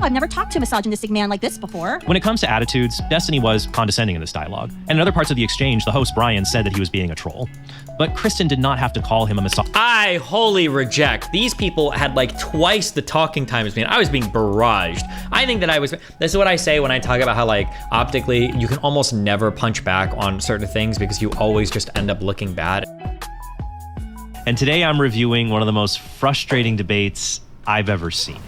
I've never talked to a misogynistic man like this before. When it comes to attitudes, Destiny was condescending in this dialogue. And in other parts of the exchange, the host, Brian, said that he was being a troll. But Kristen did not have to call him a misogynist. I wholly reject. These people had like twice the talking time as me, and I was being barraged. I think that this is what I say when I talk about how like optically you can almost never punch back on certain things because you always just end up looking bad. And today I'm reviewing one of the most frustrating debates I've ever seen.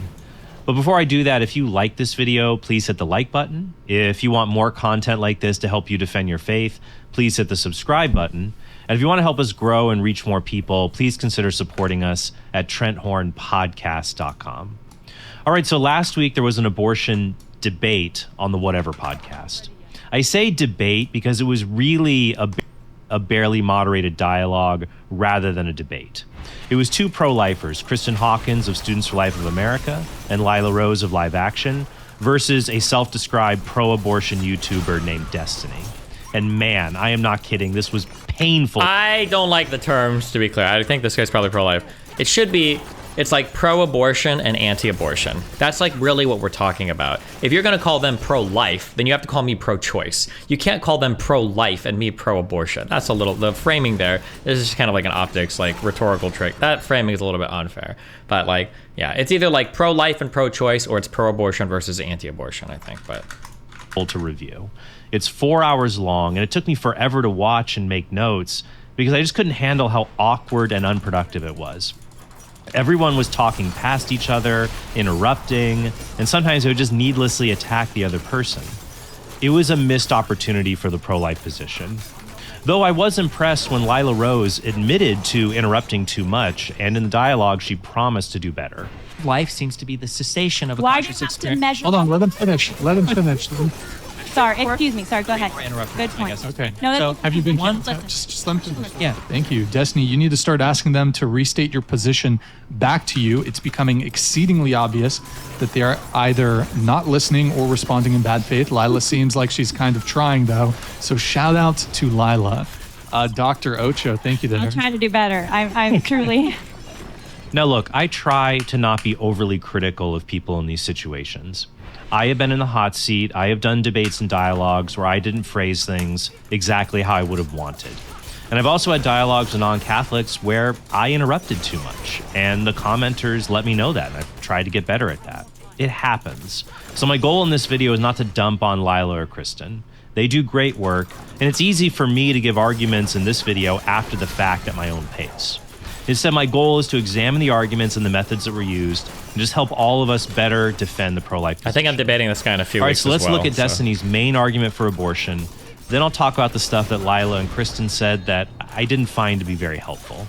But before I do that, if you like this video, please hit the like button. If you want more content like this to help you defend your faith, please hit the subscribe button. And if you want to help us grow and reach more people, please consider supporting us at TrentHornPodcast.com. All right, so last week there was an abortion debate on the Whatever podcast. I say debate because it was really a barely moderated dialogue rather than a debate. It was two pro-lifers, Kristen Hawkins of Students for Life of America and Lila Rose of Live Action, versus a self-described pro-abortion YouTuber named Destiny. And man, I am not kidding, this was painful. I don't like the terms, to be clear. I think this guy's probably pro-life. It should be, it's like pro-abortion and anti-abortion. That's like really what we're talking about. If you're gonna call them pro-life, then you have to call me pro-choice. You can't call them pro-life and me pro-abortion. That's a little, the framing there is just kind of like an optics, like rhetorical trick. That framing is a little bit unfair. But like, yeah, it's either like pro-life and pro-choice or it's pro-abortion versus anti-abortion, I think, but. To review. It's 4 hours long, and it took me forever to watch and make notes because I just couldn't handle how awkward and unproductive it was. Everyone was talking past each other, interrupting, and sometimes they would just needlessly attack the other person. It was a missed opportunity for the pro-life position. Though I was impressed when Lila Rose admitted to interrupting too much, and in the dialogue she promised to do better. Life seems to be the cessation of a Why do you conscious have to experience. measure? Hold on, let him finish. Let him finish. Sorry, excuse me. Sorry, go ahead. Good point. Okay. No, So, Have you been One- just let me finish. Yeah. Thank you. Destiny, you need to start asking them to restate your position back to you. It's becoming exceedingly obvious that they are either not listening or responding in bad faith. Lila seems like she's kind of trying, though. So shout out to Lila. Dr. Ocho, thank you there. I'm trying to do better. I'm truly. Now look, I try to not be overly critical of people in these situations. I have been in the hot seat. I have done debates and dialogues where I didn't phrase things exactly how I would have wanted. And I've also had dialogues with non-Catholics where I interrupted too much, and the commenters let me know that, and I've tried to get better at that. It happens. So my goal in this video is not to dump on Lila or Kristen. They do great work, and it's easy for me to give arguments in this video after the fact at my own pace. Instead, my goal is to examine the arguments and the methods that were used and just help all of us better defend the pro-life position. I think I'm debating this guy in a few weeks. All right, so let's look at Destiny's main argument for abortion. Then I'll talk about the stuff that Lila and Kristen said that I didn't find to be very helpful.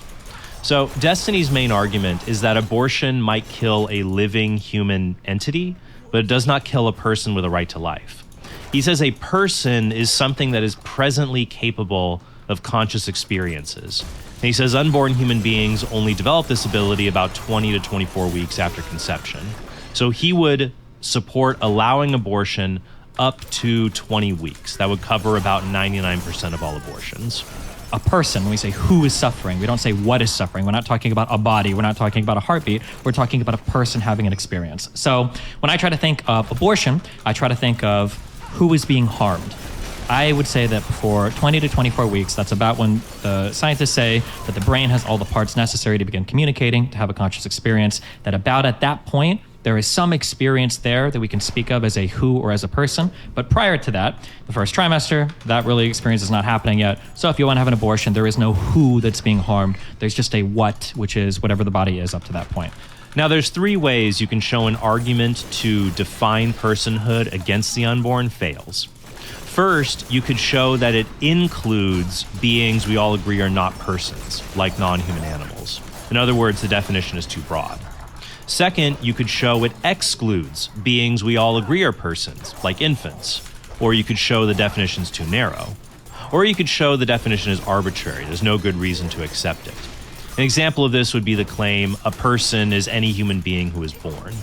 So Destiny's main argument is that abortion might kill a living human entity, but it does not kill a person with a right to life. He says a person is something that is presently capable of conscious experiences. And he says unborn human beings only develop this ability about 20 to 24 weeks after conception. So he would support allowing abortion up to 20 weeks. That would cover about 99% of all abortions. A person, when we say who is suffering, we don't say what is suffering. We're not talking about a body. We're not talking about a heartbeat. We're talking about a person having an experience. So when I try to think of abortion, I try to think of who is being harmed. I would say that for 20 to 24 weeks, that's about when the scientists say that the brain has all the parts necessary to begin communicating, to have a conscious experience, that about at that point, there is some experience there that we can speak of as a who or as a person. But prior to that, the first trimester, that really experience is not happening yet. So if you want to have an abortion, there is no who that's being harmed. There's just a what, which is whatever the body is up to that point. Now, there's three ways you can show an argument to define personhood against the unborn fails. First, you could show that it includes beings we all agree are not persons, like non-human animals. In other words, the definition is too broad. Second, you could show it excludes beings we all agree are persons, like infants. Or you could show the definition's too narrow. Or you could show the definition is arbitrary. There's no good reason to accept it. An example of this would be the claim, a person is any human being who is born.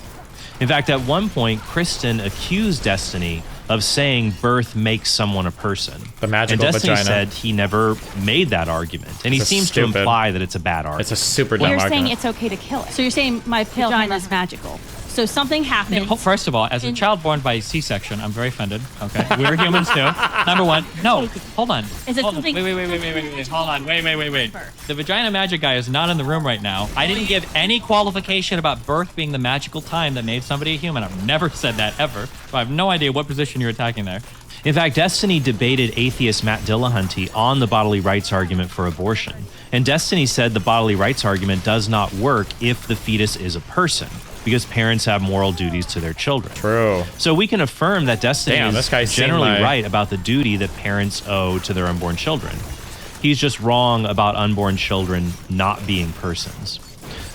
In fact, at one point, Kristen accused Destiny of saying birth makes someone a person. The magical and Destiny vagina. said he never made that argument. And he seems to imply that it's a bad argument. It's a super Well, dumb you're saying argument. it's okay to kill it. So you're saying my vagina is magical. So something happens. First of all, as a child born by C-section, I'm very offended. Okay, we're humans too. Number one, no, hold on. Is it Hold on. something? Wait. Hold on. Wait. The vagina magic guy is not in the room right now. I didn't give any qualification about birth being the magical time that made somebody a human. I've never said that ever. So I have no idea what position you're attacking there. In fact, Destiny debated atheist Matt Dillahunty on the bodily rights argument for abortion. And Destiny said the bodily rights argument does not work if the fetus is a person, because parents have moral duties to their children. True. So we can affirm that Destiny This guy's is seen generally my- right about the duty that parents owe to their unborn children. He's just wrong about unborn children not being persons.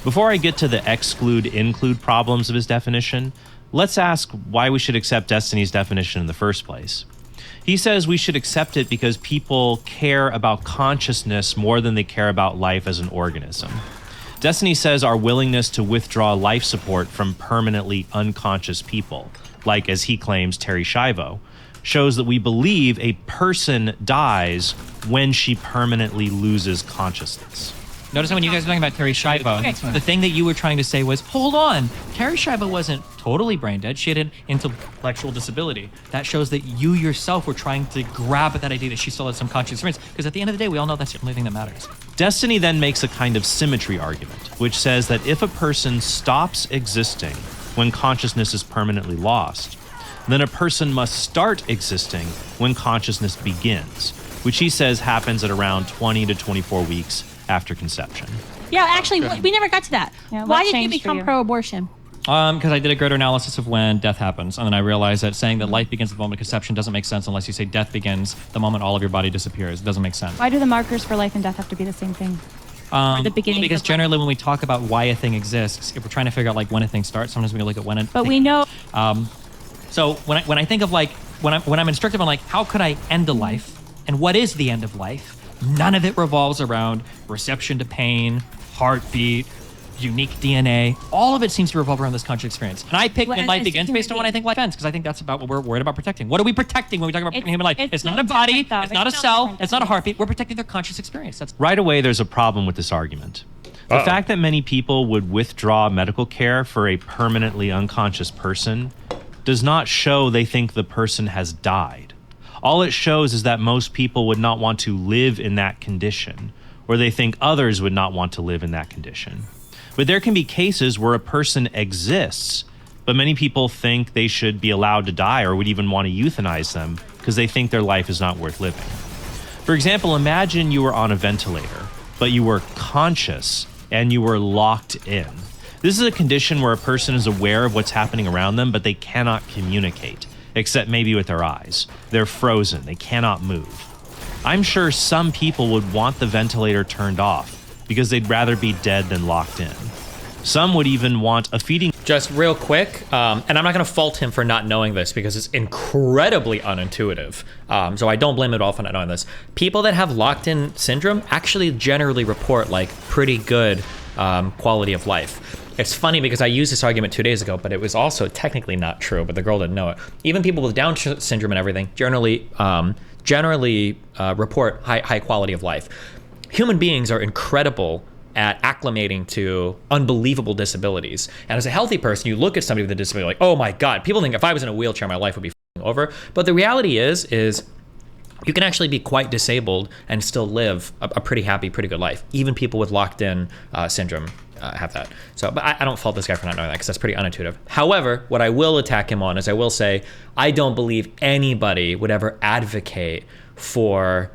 Before I get to the exclude-include problems of his definition, let's ask why we should accept Destiny's definition in the first place. He says we should accept it because people care about consciousness more than they care about life as an organism. Destiny says our willingness to withdraw life support from permanently unconscious people, like as he claims Terry Schiavo, shows that we believe a person dies when she permanently loses consciousness. Notice when you guys were talking about Terry Schiavo, the thing that you were trying to say was, hold on, Terry Schiavo wasn't totally brain dead. She had an intellectual disability. That shows that you yourself were trying to grab at that idea that she still had some conscious experience. Because at the end of the day, we all know that's the only thing that matters. Destiny then makes a kind of symmetry argument, which says that if a person stops existing when consciousness is permanently lost, then a person must start existing when consciousness begins, which he says happens at around 20 to 24 weeks after conception. Yeah, actually, we never got to that. Yeah, Why what did you changed for become you? pro-abortion? Because I did a greater analysis of when death happens, and then I realized that saying that life begins at the moment of conception doesn't make sense unless you say death begins the moment all of your body disappears. It doesn't make sense. Why do the markers for life and death have to be the same thing? Or the beginning Because of life? generally when we talk about why a thing exists, if we're trying to figure out like when a thing starts, sometimes we look at when it. But we know So when I think of like when I'm instructive on like how could I end a life and what is the end of life, none of it revolves around reception to pain, heartbeat, unique DNA. All of it seems to revolve around this conscious experience. And I picked Well, when life as begins human based on when I think life ends, because I think that's about what we're worried about protecting. What are we protecting when we talk about It's- human life? it's It's not no a body, different, though. it's not a It's no cell, different, it's not a definitely. heartbeat. We're protecting their conscious experience. That's Right away, there's a problem with this argument. The fact that many people would withdraw medical care for a permanently unconscious person does not show they think the person has died. All it shows is that most people would not want to live in that condition, or they think others would not want to live in that condition. But there can be cases where a person exists, but many people think they should be allowed to die or would even want to euthanize them because they think their life is not worth living. For example, imagine you were on a ventilator, but you were conscious and you were locked in. This is a condition where a person is aware of what's happening around them, but they cannot communicate, except maybe with their eyes. They're frozen, they cannot move. I'm sure some people would want the ventilator turned off because they'd rather be dead than locked in. Some would even want a feeding. Just real quick, and I'm not going to fault him for not knowing this because it's incredibly unintuitive. So I don't blame him at all for not knowing this. People that have locked-in syndrome actually generally report like pretty good quality of life. It's funny because I used this argument 2 days ago, but it was also technically not true, but the girl didn't know it. Even people with Down syndrome and everything generally report high quality of life. Human beings are incredible at acclimating to unbelievable disabilities. And as a healthy person, you look at somebody with a disability like, oh my God, people think if I was in a wheelchair, my life would be f***ing over. But the reality is you can actually be quite disabled and still live a pretty happy, pretty good life. Even people with locked-in syndrome have that. So, but I don't fault this guy for not knowing that because that's pretty unintuitive. However, what I will attack him on is I will say, I don't believe anybody would ever advocate for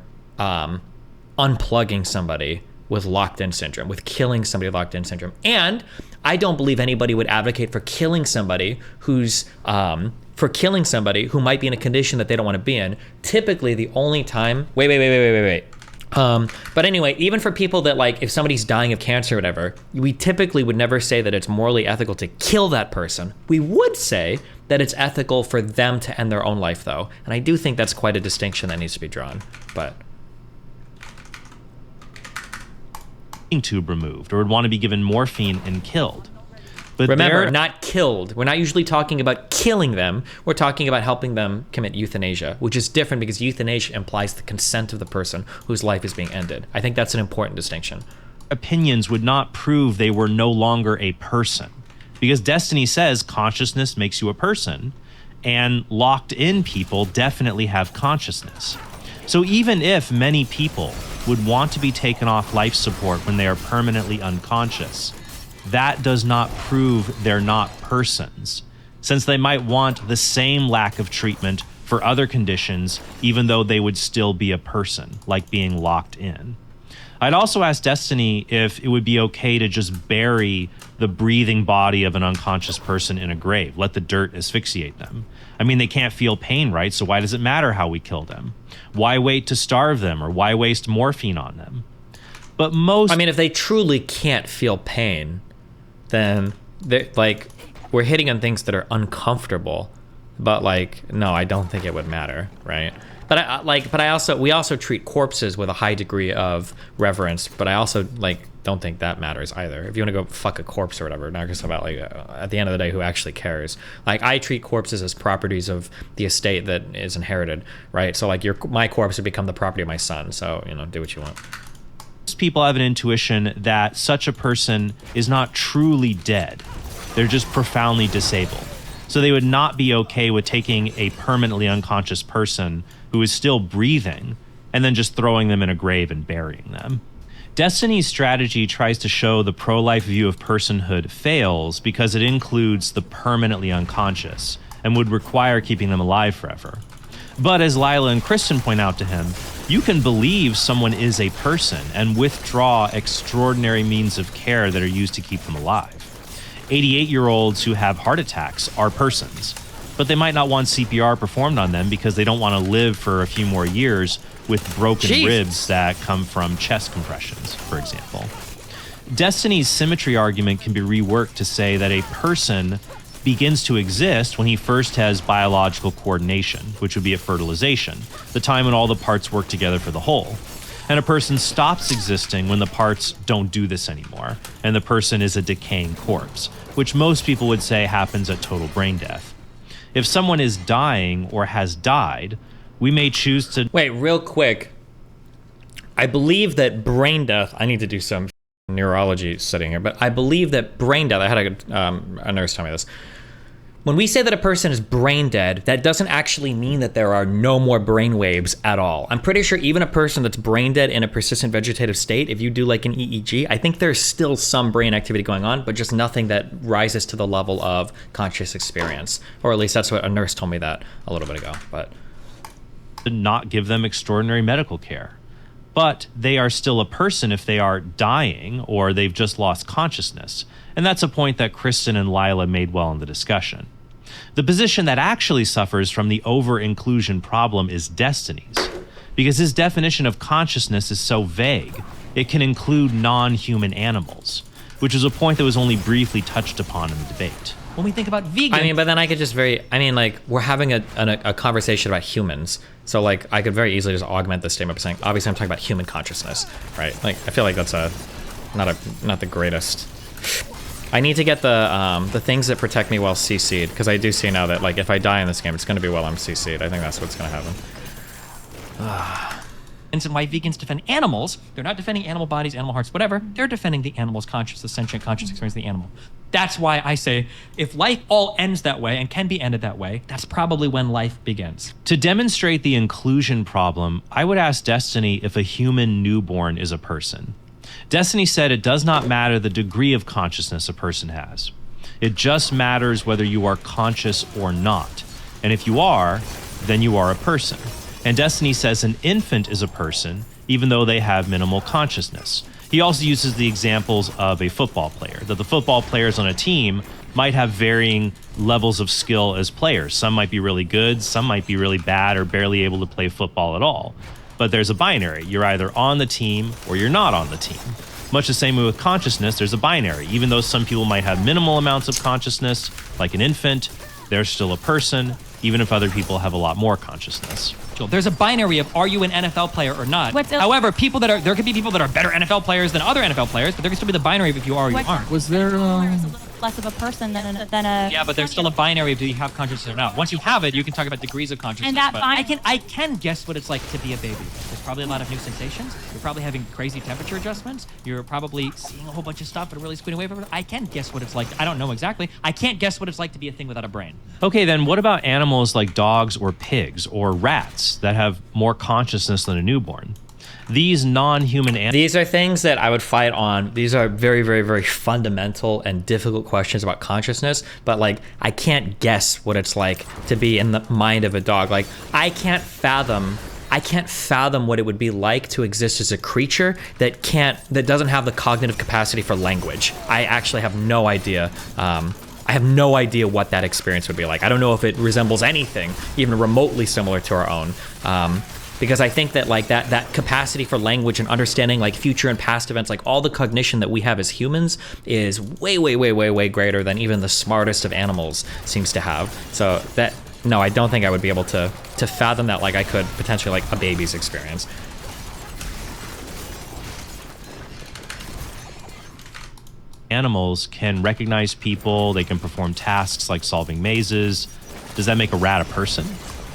unplugging somebody with locked-in syndrome, with killing somebody with locked-in syndrome. And I don't believe anybody would advocate for killing somebody who might be in a condition that they don't want to be in. Typically, the only time... Wait. But anyway, even for people that like, if somebody's dying of cancer or whatever, we typically would never say that it's morally ethical to kill that person. We would say that it's ethical for them to end their own life, though. And I do think that's quite a distinction that needs to be drawn. But... tube removed or would want to be given morphine and killed. But remember, not killed. We're not usually talking about killing them. We're talking about helping them commit euthanasia, which is different because euthanasia implies the consent of the person whose life is being ended. I think that's an important distinction. opinions would not prove they were no longer a person. because Destiny says consciousness makes you a person, and locked in people definitely have consciousness. So even if many people would want to be taken off life support when they are permanently unconscious, that does not prove they're not persons, since they might want the same lack of treatment for other conditions, even though they would still be a person, like being locked in. I'd also ask Destiny if it would be okay to just bury the breathing body of an unconscious person in a grave, let the dirt asphyxiate them. I mean, they can't feel pain, right? So why does it matter how we kill them? Why wait to starve them, or why waste morphine on them? But most... I mean, if they truly can't feel pain, then like we're hitting on things that are uncomfortable. But like, no, I don't think it would matter, right? But we also treat corpses with a high degree of reverence. But I also don't think that matters either. If you want to go fuck a corpse or whatever, not just about at the end of the day, who actually cares? Like, I treat corpses as properties of the estate that is inherited, right? So my corpse would become the property of my son. So do what you want. Most people have an intuition that such a person is not truly dead. They're just profoundly disabled. So they would not be okay with taking a permanently unconscious person who is still breathing and then just throwing them in a grave and burying them. Destiny's strategy tries to show the pro-life view of personhood fails because it includes the permanently unconscious and would require keeping them alive forever. But as Lila and Kristen point out to him, you can believe someone is a person and withdraw extraordinary means of care that are used to keep them alive. 88-year-olds who have heart attacks are persons, but they might not want CPR performed on them because they don't want to live for a few more years with broken ribs that come from chest compressions, for example. Destiny's symmetry argument can be reworked to say that a person begins to exist when he first has biological coordination, which would be at fertilization, the time when all the parts work together for the whole. And a person stops existing when the parts don't do this anymore, and the person is a decaying corpse, which most people would say happens at total brain death. If someone is dying or has died, we may choose to... Wait, real quick. I believe that brain death... I need to do some neurology studying here, but I believe that brain death... I had a nurse tell me this. When we say that a person is brain dead, that doesn't actually mean that there are no more brain waves at all. I'm pretty sure even a person that's brain dead in a persistent vegetative state, if you do like an EEG, I think there's still some brain activity going on, but just nothing that rises to the level of conscious experience. Or at least that's what a nurse told me that a little bit ago. But not give them extraordinary medical care. But they are still a person if they are dying or they've just lost consciousness. And that's a point that Kristen and Lila made well in the discussion. The position that actually suffers from the over-inclusion problem is Destiny's, because his definition of consciousness is so vague, it can include non-human animals, which is a point that was only briefly touched upon in the debate. When we think about vegan... I mean, but then I could just we're having a conversation about humans, so I could very easily just augment this statement by saying, obviously I'm talking about human consciousness, right? I feel like that's not the greatest... I need to get the things that protect me while CC'd, because I do see now that if I die in this game, it's going to be while I'm CC'd. I think that's what's going to happen. And why vegans defend animals, they're not defending animal bodies, animal hearts, whatever. They're defending the animal's conscious, the sentient conscious experience of the animal. That's why I say, if life all ends that way and can be ended that way, that's probably when life begins. To demonstrate the inclusion problem, I would ask Destiny if a human newborn is a person. Destiny said it does not matter the degree of consciousness a person has. It just matters whether you are conscious or not. And if you are, then you are a person. And Destiny says an infant is a person, even though they have minimal consciousness. He also uses the examples of a football player, that the football players on a team might have varying levels of skill as players. Some might be really good, some might be really bad or barely able to play football at all. But there's a binary. You're either on the team or you're not on the team. Much the same way with consciousness, there's a binary. Even though some people might have minimal amounts of consciousness, like an infant, they're still a person, even if other people have a lot more consciousness. There's a binary of are you an NFL player or not. However, there could be people that are better NFL players than other NFL players, but there can still be the binary of if you are or you aren't. Was there less of a person than a. Yeah, but there's still a binary of do you have consciousness or not. Once you have it, you can talk about degrees of consciousness. And that but I can guess what it's like to be a baby. There's probably a lot of new sensations. You're probably having crazy temperature adjustments. You're probably seeing a whole bunch of stuff but really squinting away from it. I can guess what it's like. I don't know exactly. I can't guess what it's like to be a thing without a brain. Okay, then what about animals like dogs or pigs or rats that have more consciousness than a newborn? These non-human animals. These are things that I would fight on. These are very, very, very fundamental and difficult questions about consciousness, but like I can't guess what it's like to be in the mind of a dog. Like I can't fathom what it would be like to exist as a creature that doesn't have the cognitive capacity for language. I actually have no idea. I have no idea what that experience would be like. I don't know if it resembles anything even remotely similar to our own. Because I think that like that capacity for language and understanding like future and past events, like all the cognition that we have as humans is way, way, way, way, way greater than even the smartest of animals seems to have. So no, I don't think I would be able to fathom that like I could potentially like a baby's experience. Animals can recognize people, they can perform tasks like solving mazes. Does that make a rat a person?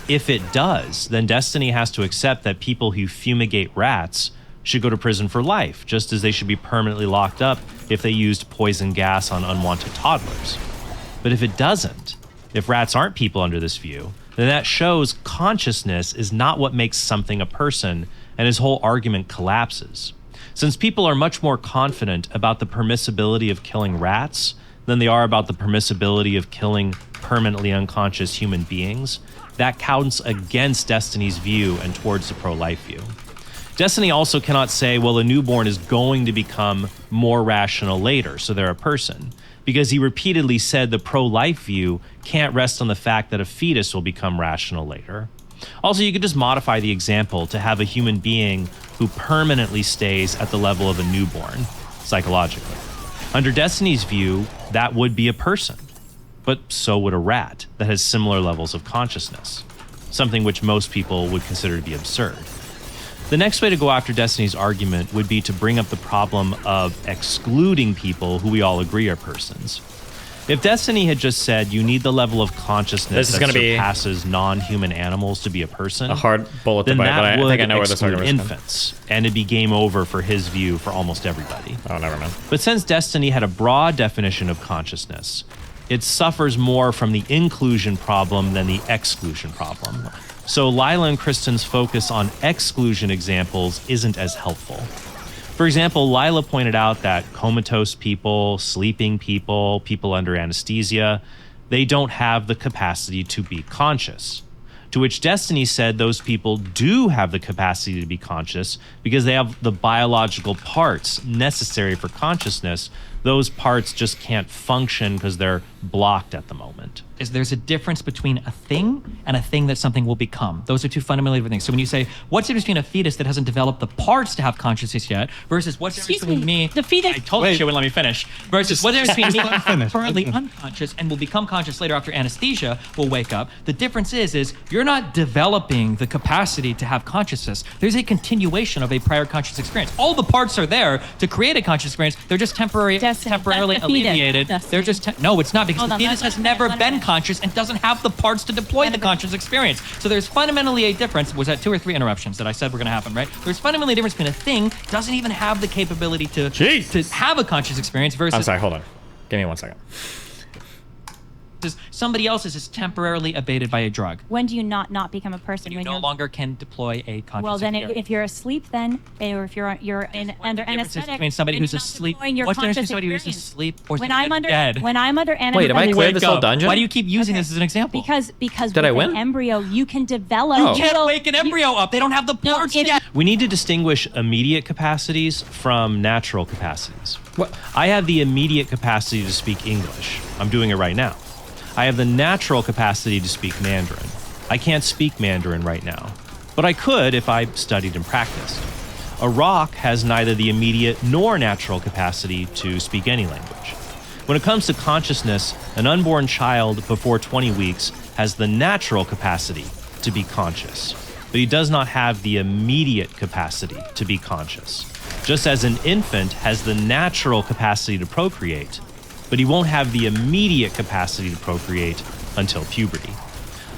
If it does, then Destiny has to accept that people who fumigate rats should go to prison for life, just as they should be permanently locked up if they used poison gas on unwanted toddlers. But if it doesn't, if rats aren't people under this view, then that shows consciousness is not what makes something a person, and his whole argument collapses. Since people are much more confident about the permissibility of killing rats than they are about the permissibility of killing permanently unconscious human beings, that counts against Destiny's view and towards the pro-life view. Destiny also cannot say, well, a newborn is going to become more rational later, so they're a person, because he repeatedly said the pro-life view can't rest on the fact that a fetus will become rational later. Also, you could just modify the example to have a human being who permanently stays at the level of a newborn, psychologically. Under Destiny's view, that would be a person. But so would a rat that has similar levels of consciousness, something which most people would consider to be absurd. The next way to go after Destiny's argument would be to bring up the problem of excluding people who we all agree are persons. If Destiny had just said you need the level of consciousness that surpasses non-human animals to be a person, a hard bullet to then bite, but that I would think I know where this exclude argument is infants, and it'd be game over for his view for almost everybody. Oh, never mind. But since Destiny had a broad definition of consciousness, it suffers more from the inclusion problem than the exclusion problem. So Lila and Kristen's focus on exclusion examples isn't as helpful. For example, Lila pointed out that comatose people, sleeping people, people under anesthesia, they don't have the capacity to be conscious. To which Destiny said those people do have the capacity to be conscious because they have the biological parts necessary for consciousness. Those parts just can't function because they're blocked at the moment. There's a difference between a thing and a thing that something will become. Those are two fundamentally different things. So when you say, what's the difference between a fetus that hasn't developed the parts to have consciousness yet versus what's the difference between me? The fetus. I told you she wouldn't let me finish. Versus what's the difference between me finish. currently unconscious and will become conscious later after anesthesia will wake up. The difference is you're not developing the capacity to have consciousness. There's a continuation of a prior conscious experience. All the parts are there to create a conscious experience. They're just temporarily That's the fetus. alleviated. That's They're just no, it's not because Hold the on, fetus let has me never finish, been let me conscious and doesn't have the parts to deploy the conscious experience. So there's fundamentally a difference. Was that 2 or 3 interruptions that I said were going to happen, right? There's fundamentally a difference between a thing doesn't even have the capability to have a conscious experience versus I'm sorry, hold on. Give me 1 second. somebody else is temporarily abated by a drug. When do you not become a person? You when no you're longer can deploy a conscious well, then experience. if you're asleep, then or if you're under anesthetic, between somebody then who's you're not asleep. deploying your What's the difference conscious between somebody who's experience. asleep or when somebody I'm under dead? when I'm under anesthetic. Wait, have I cleared this whole dungeon? Why do you keep using this as an example? Because Did I with win? an embryo you can develop. Oh. You can't wake an embryo up. They don't have the parts yet. We need to distinguish immediate capacities from natural capacities. What? I have the immediate capacity to speak English. I'm doing it right now. I have the natural capacity to speak Mandarin. I can't speak Mandarin right now, but I could if I studied and practiced. A rock has neither the immediate nor natural capacity to speak any language. When it comes to consciousness, an unborn child before 20 weeks has the natural capacity to be conscious, but he does not have the immediate capacity to be conscious. Just as an infant has the natural capacity to procreate, but he won't have the immediate capacity to procreate until puberty.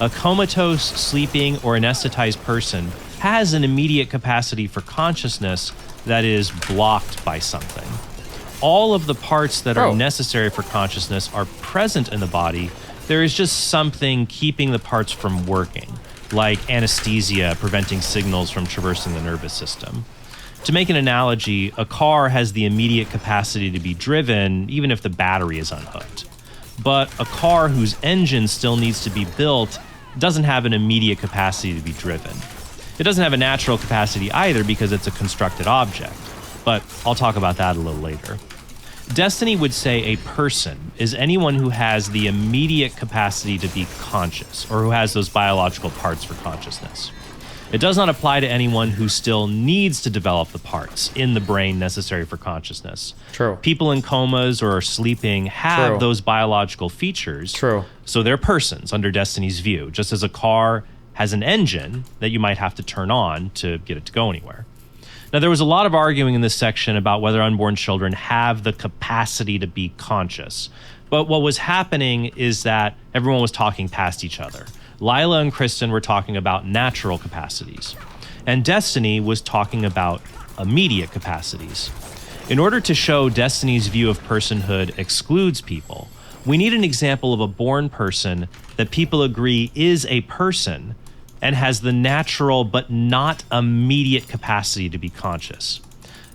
A comatose, sleeping, or anesthetized person has an immediate capacity for consciousness that is blocked by something. All of the parts that are necessary for consciousness are present in the body. There is just something keeping the parts from working, like anesthesia preventing signals from traversing the nervous system. To make an analogy, a car has the immediate capacity to be driven even if the battery is unhooked. But a car whose engine still needs to be built doesn't have an immediate capacity to be driven. It doesn't have a natural capacity either because it's a constructed object, but I'll talk about that a little later. Destiny would say a person is anyone who has the immediate capacity to be conscious or who has those biological parts for consciousness. It does not apply to anyone who still needs to develop the parts in the brain necessary for consciousness. True. People in comas or sleeping have those biological features. True. So they're persons under Destiny's view, just as a car has an engine that you might have to turn on to get it to go anywhere. Now, there was a lot of arguing in this section about whether unborn children have the capacity to be conscious. But what was happening is that everyone was talking past each other. Lila and Kristen were talking about natural capacities, and Destiny was talking about immediate capacities. In order to show Destiny's view of personhood excludes people, we need an example of a born person that people agree is a person and has the natural but not immediate capacity to be conscious.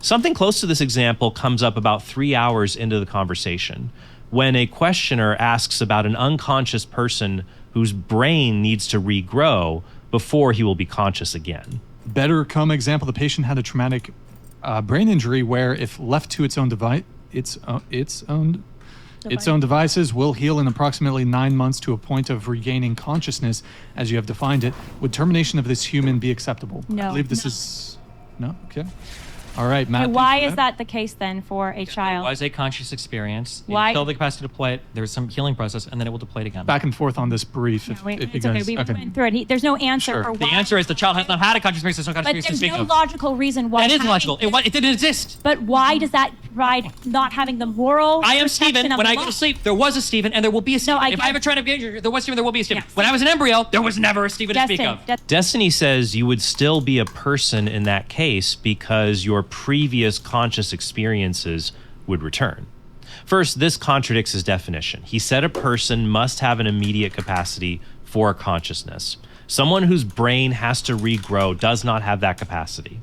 Something close to this example comes up about 3 hours into the conversation, when a questioner asks about an unconscious person whose brain needs to regrow before he will be conscious again. Better come example, the patient had a traumatic brain injury where if left to its own devices will heal in approximately 9 months to a point of regaining consciousness as you have defined it. Would termination of this human be acceptable? No. I believe this is... No? Okay. All right, Matt. Okay, why is that the case then for a It child? was a conscious experience. Why- You kill the capacity to play it. There's some healing process, and then it will deplete again. Back and forth on this brief. No, if wait, it it's okay. goes- We went through it. There's no answer Sure. for The why. answer is the child has not had a conscious experience. There's no conscious But experience to there's speak no of. logical reason why. That is having- logical. It didn't exist. But why does that provide not having the moral? I am protection Stephen. of When the I go law? to sleep, there was a Stephen, and there will be a Stephen. I If I have a traumatic injury, there was Stephen, there will be a Stephen. Yes. When I was an embryo, there was never a Stephen to speak Destin, of. Destiny says you would still be a person in that case because your previous conscious experiences would return. First, this contradicts his definition. He said a person must have an immediate capacity for consciousness. Someone whose brain has to regrow does not have that capacity.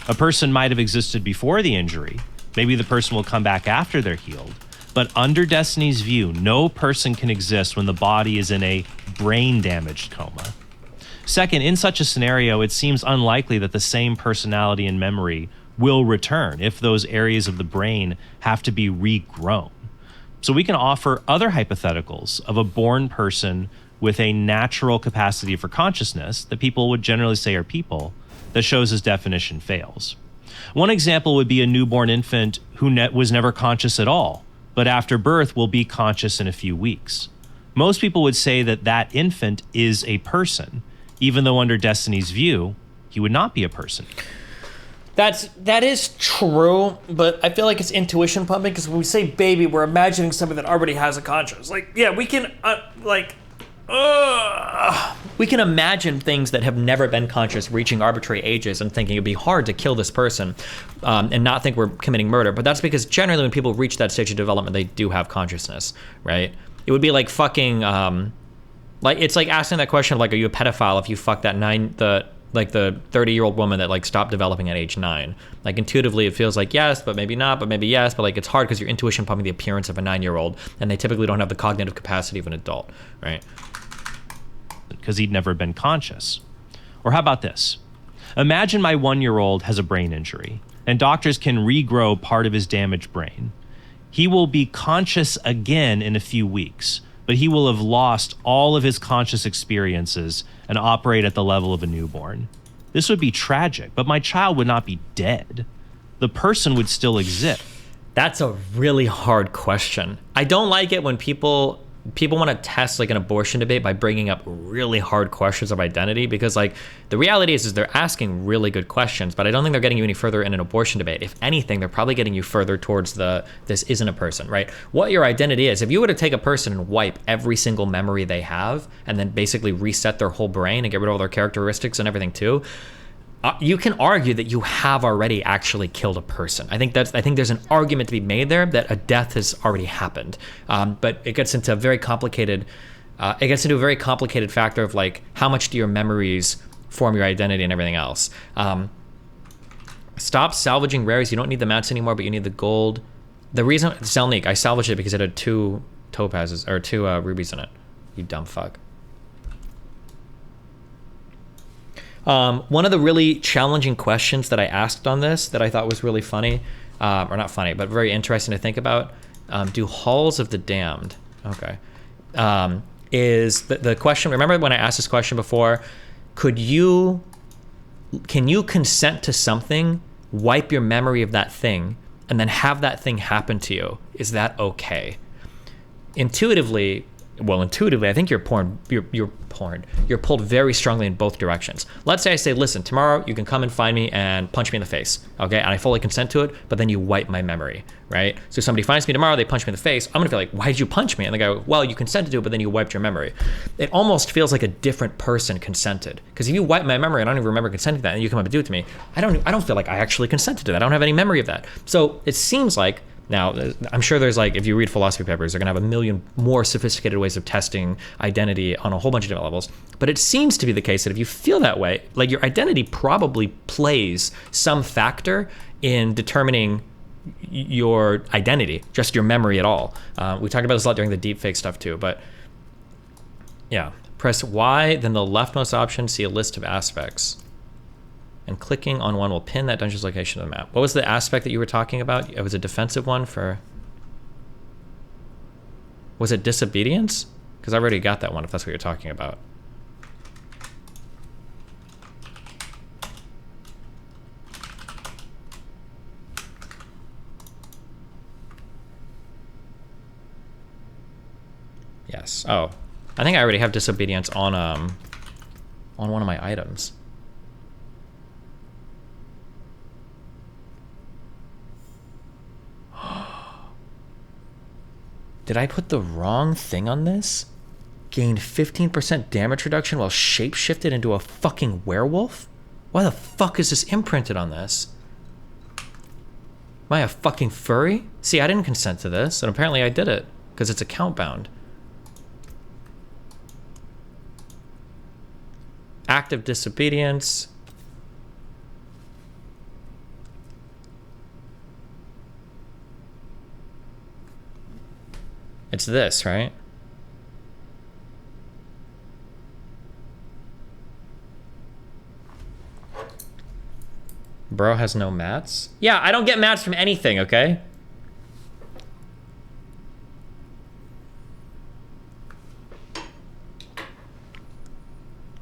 A person might have existed before the injury. Maybe the person will come back after they're healed. But under Destiny's view, no person can exist when the body is in a brain-damaged coma. Second, in such a scenario, it seems unlikely that the same personality and memory will return if those areas of the brain have to be regrown. So we can offer other hypotheticals of a born person with a natural capacity for consciousness that people would generally say are people that shows his definition fails. One example would be a newborn infant who was never conscious at all, but after birth will be conscious in a few weeks. Most people would say that that infant is a person, even though under Destiny's view, he would not be a person. That is true, but I feel like it's intuition pumping because when we say baby, we're imagining something that already has a conscience. Like, yeah, we can we can imagine things that have never been conscious reaching arbitrary ages and thinking it'd be hard to kill this person and not think we're committing murder. But that's because generally when people reach that stage of development, they do have consciousness, right? It would be like fucking, like it's like asking that question of like, are you a pedophile if you fuck that the 30-year-old woman that like stopped developing at age 9? Like intuitively it feels like yes, but maybe not, but maybe yes, but like it's hard because your intuition pumping the appearance of a 9-year-old and they typically don't have the cognitive capacity of an adult, right? Because he'd never been conscious. Or how about this? Imagine my 1-year-old has a brain injury and doctors can regrow part of his damaged brain. He will be conscious again in a few weeks, but he will have lost all of his conscious experiences and operate at the level of a newborn. This would be tragic, but my child would not be dead. The person would still exist. That's a really hard question. I don't like it when people people want to test like an abortion debate by bringing up really hard questions of identity, because like the reality is they're asking really good questions, but I don't think they're getting you any further in an abortion debate. If anything, they're probably getting you further towards this isn't a person, right? What your identity is. If you were to take a person and wipe every single memory they have and then basically reset their whole brain and get rid of all their characteristics and everything too, you can argue that you have already actually killed a person. I think there's an argument to be made there that a death has already happened. But it gets into a very complicated factor of like, how much do your memories form your identity and everything else. Stop salvaging rares. You don't need the mats anymore, but you need the gold. The reason Selnik, I salvaged it because it had 2 topazes or 2 rubies in it. You dumb fuck. One of the really challenging questions that I asked on this that I thought was really funny, or not funny, but very interesting to think about, do halls of the damned, okay, is the question, remember when I asked this question before, can you consent to something, wipe your memory of that thing, and then have that thing happen to you? Is that okay? Intuitively, I think you're pulled very strongly in both directions. Let's say I say, listen, tomorrow you can come and find me and punch me in the face, okay? And I fully consent to it, but then you wipe my memory, right? So if somebody finds me tomorrow, they punch me in the face, I'm gonna feel like, why did you punch me? And they go, well, you consented to it, but then you wiped your memory. It almost feels like a different person consented. Because if you wipe my memory, I don't even remember consenting to that, and you come up and do it to me, I don't feel like I actually consented to that. I don't have any memory of that. So it seems like, now, I'm sure there's like, if you read philosophy papers, they're gonna have a million more sophisticated ways of testing identity on a whole bunch of different levels. But it seems to be the case that if you feel that way, like your identity probably plays some factor in determining your identity, just your memory at all. We talked about this a lot during the deepfake stuff too, but yeah. Press Y, then the leftmost option, see a list of aspects. And clicking on one will pin that dungeon's location to the map. What was the aspect that you were talking about? It was a defensive one for... Was it disobedience? Because I've already got that one, if that's what you're talking about. Yes. Oh. I think I already have disobedience on one of my items. Did I put the wrong thing on this? Gained 15% damage reduction while shapeshifted into a fucking werewolf? Why the fuck is this imprinted on this? Am I a fucking furry? See, I didn't consent to this, and apparently I did it, because it's account bound. Active disobedience. It's this, right? Bro has no mats? Yeah, I don't get mats from anything, okay?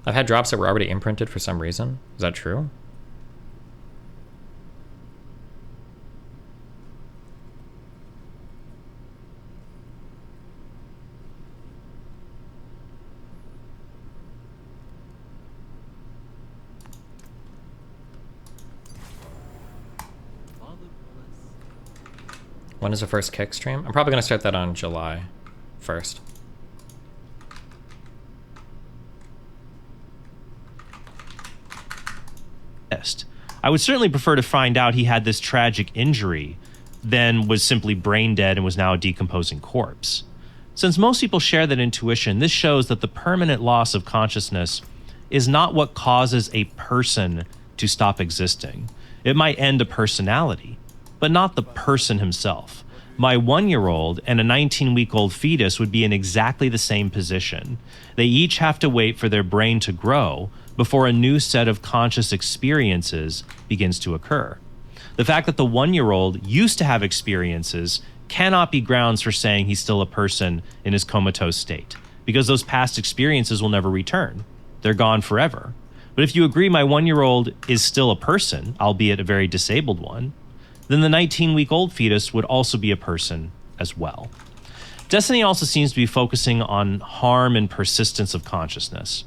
I've had drops that were already imprinted for some reason. Is that true? When is the first kick stream? I'm probably gonna start that on July 1st. I would certainly prefer to find out he had this tragic injury than was simply brain dead and was now a decomposing corpse. Since most people share that intuition, this shows that the permanent loss of consciousness is not what causes a person to stop existing. It might end a personality, but not the person himself. My 1-year-old and a 19-week-old fetus would be in exactly the same position. They each have to wait for their brain to grow before a new set of conscious experiences begins to occur. The fact that the 1-year-old used to have experiences cannot be grounds for saying he's still a person in his comatose state, because those past experiences will never return. They're gone forever. But if you agree my 1-year-old is still a person, albeit a very disabled one, then the 19-week-old fetus would also be a person as well. Destiny also seems to be focusing on harm and persistence of consciousness.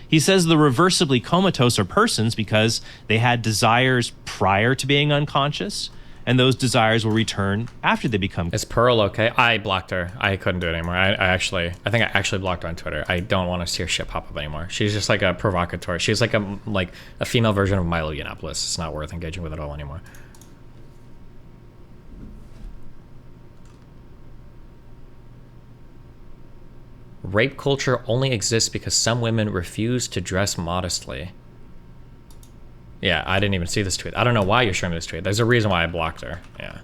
He says the reversibly comatose are persons because they had desires prior to being unconscious, and those desires will return after they become. Is Pearl okay? I blocked her. I couldn't do it anymore. I think I actually blocked her on Twitter. I don't want to see her shit pop up anymore. She's just like a provocateur. She's like a female version of Milo Yiannopoulos. It's not worth engaging with at all anymore. Rape culture only exists because some women refuse to dress modestly. Yeah, I didn't even see this tweet. I don't know why you're showing me this tweet. There's a reason why I blocked her. Yeah.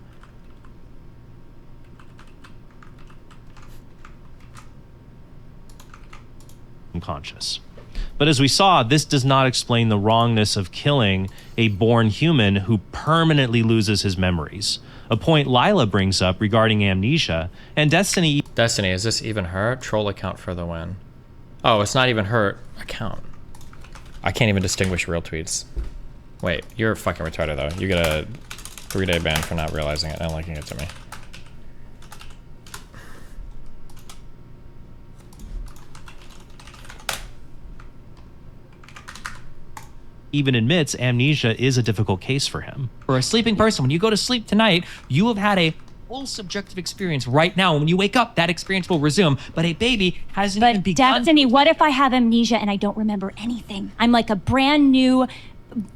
Unconscious. But as we saw, this does not explain the wrongness of killing a born human who permanently loses his memories. A point Lila brings up regarding amnesia, and Destiny... Destiny, is this even her? Troll account for the win. Oh, it's not even her account. I can't even distinguish real tweets. Wait, you're fucking retarded though. You get a 3-day ban for not realizing it and linking it to me. even admits amnesia is a difficult case for him. For a sleeping person, when you go to sleep tonight, you have had a full subjective experience right now. When you wake up, that experience will resume. But a baby hasn't even But begun. Destiny, what if I have amnesia and I don't remember anything? I'm like a brand new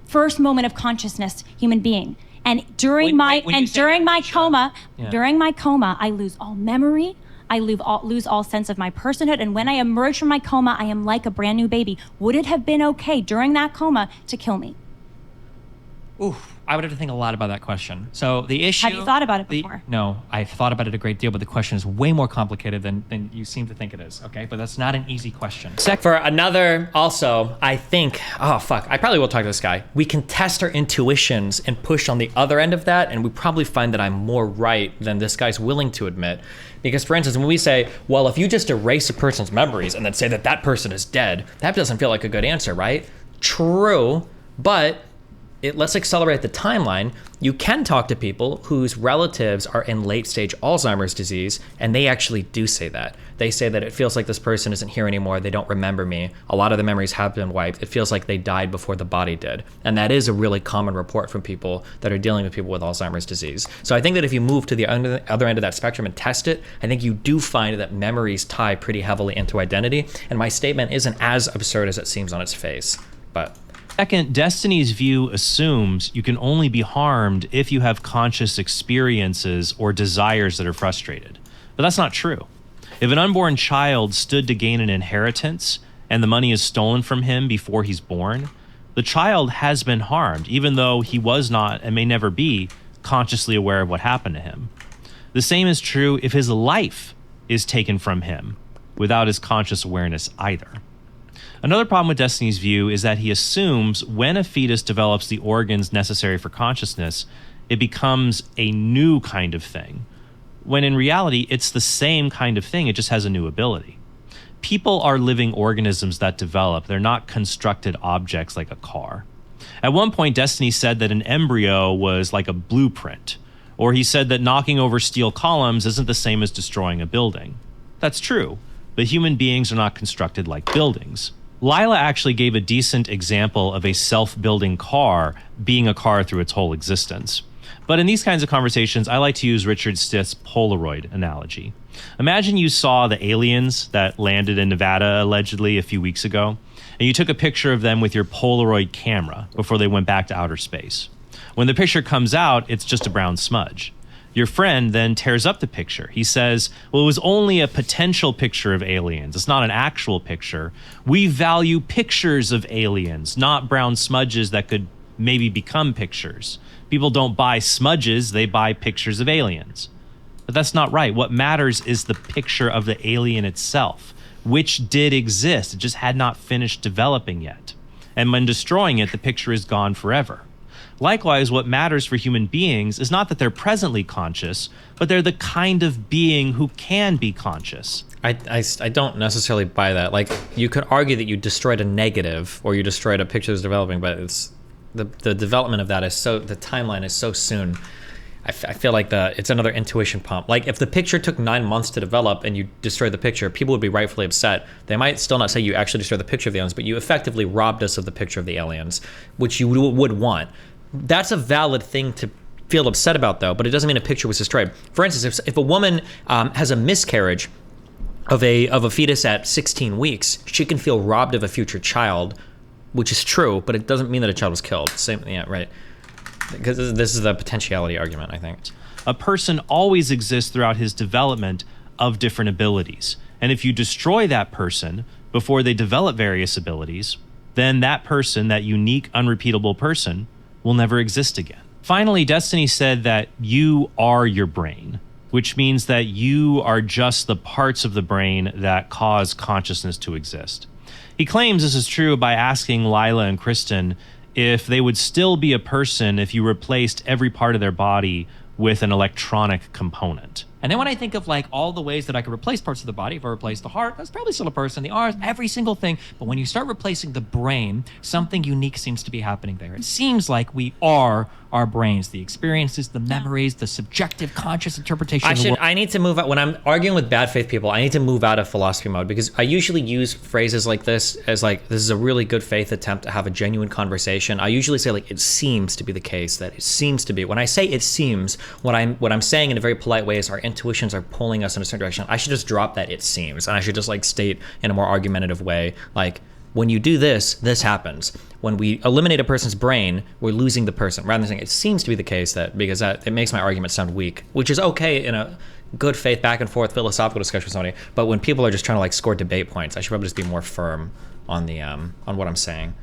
first moment of consciousness human being. And during my coma, I lose all memory. I lose all sense of my personhood. And when I emerge from my coma, I am like a brand new baby. Would it have been okay during that coma to kill me? Oof, I would have to think a lot about that question. So the issue... Have you thought about it before? No, I've thought about it a great deal, but the question is way more complicated than you seem to think it is, okay? But that's not an easy question. For another, also, I think, oh fuck, I probably will talk to this guy. We can test our intuitions and push on the other end of that, and we probably find that I'm more right than this guy's willing to admit. Because for instance, when we say, well, if you just erase a person's memories and then say that that person is dead, that doesn't feel like a good answer, right? True, but let's accelerate the timeline. You can talk to people whose relatives are in late stage Alzheimer's disease, and they actually do say that. They say that it feels like this person isn't here anymore. They don't remember me. A lot of the memories have been wiped. It feels like they died before the body did. And that is a really common report from people that are dealing with people with Alzheimer's disease. So I think that if you move to the other end of that spectrum and test it, I think you do find that memories tie pretty heavily into identity. And my statement isn't as absurd as it seems on its face, but... Second, Destiny's view assumes you can only be harmed if you have conscious experiences or desires that are frustrated. But that's not true. If an unborn child stood to gain an inheritance and the money is stolen from him before he's born, the child has been harmed, even though he was not and may never be consciously aware of what happened to him. The same is true if his life is taken from him without his conscious awareness either. Another problem with Destiny's view is that he assumes when a fetus develops the organs necessary for consciousness, it becomes a new kind of thing, when in reality, it's the same kind of thing, it just has a new ability. People are living organisms that develop. They're not constructed objects like a car. At one point, Destiny said that an embryo was like a blueprint, or he said that knocking over steel columns isn't the same as destroying a building. That's true, but human beings are not constructed like buildings. Lila actually gave a decent example of a self-building car being a car through its whole existence. But in these kinds of conversations, I like to use Richard Stith's Polaroid analogy. Imagine you saw the aliens that landed in Nevada allegedly a few weeks ago, and you took a picture of them with your Polaroid camera before they went back to outer space. When the picture comes out, it's just a brown smudge. Your friend then tears up the picture. He says, well, it was only a potential picture of aliens. It's not an actual picture. We value pictures of aliens, not brown smudges that could maybe become pictures. People don't buy smudges, they buy pictures of aliens. But that's not right. What matters is the picture of the alien itself, which did exist. It just had not finished developing yet. And when destroying it, the picture is gone forever. Likewise, what matters for human beings is not that they're presently conscious, but they're the kind of being who can be conscious. I don't necessarily buy that. Like, you could argue that you destroyed a negative or you destroyed a picture that's developing, but it's the development of that is so, the timeline is so soon. I feel like it's another intuition pump. Like if the picture took 9 months to develop and you destroyed the picture, people would be rightfully upset. They might still not say you actually destroyed the picture of the aliens, but you effectively robbed us of the picture of the aliens, which you would want. That's a valid thing to feel upset about, though, but it doesn't mean a picture was destroyed. For instance, if a woman has a miscarriage of a fetus at 16 weeks, she can feel robbed of a future child, which is true, but it doesn't mean that a child was killed. Same, yeah, right. Because this is the potentiality argument, I think. A person always exists throughout his development of different abilities. And if you destroy that person before they develop various abilities, then that person, that unique, unrepeatable person, will never exist again. Finally, Destiny said that you are your brain, which means that you are just the parts of the brain that cause consciousness to exist. He claims this is true by asking Lila and Kristen if they would still be a person if you replaced every part of their body with an electronic component. And then when I think of like all the ways that I could replace parts of the body, if I replace the heart, that's probably still a person, the arms, every single thing. But when you start replacing the brain, something unique seems to be happening there. It seems like we are our brains, the experiences, the memories, the subjective conscious interpretation of the world. I need to move out. When I'm arguing with bad faith people, I need to move out of philosophy mode, because I usually use phrases like this as like, this is a really good faith attempt to have a genuine conversation. I usually say like, it seems to be the case, that it seems to be. When I say it seems, what I'm saying in a very polite way is our intuitions are pulling us in a certain direction. I should just drop that it seems, and I should just like state in a more argumentative way, like, when you do this, this happens. When we eliminate a person's brain, we're losing the person. Rather than saying it seems to be the case that, because that it makes my argument sound weak, which is okay in a good faith back and forth philosophical discussion with somebody. But when people are just trying to like score debate points, I should probably just be more firm on the on what I'm saying.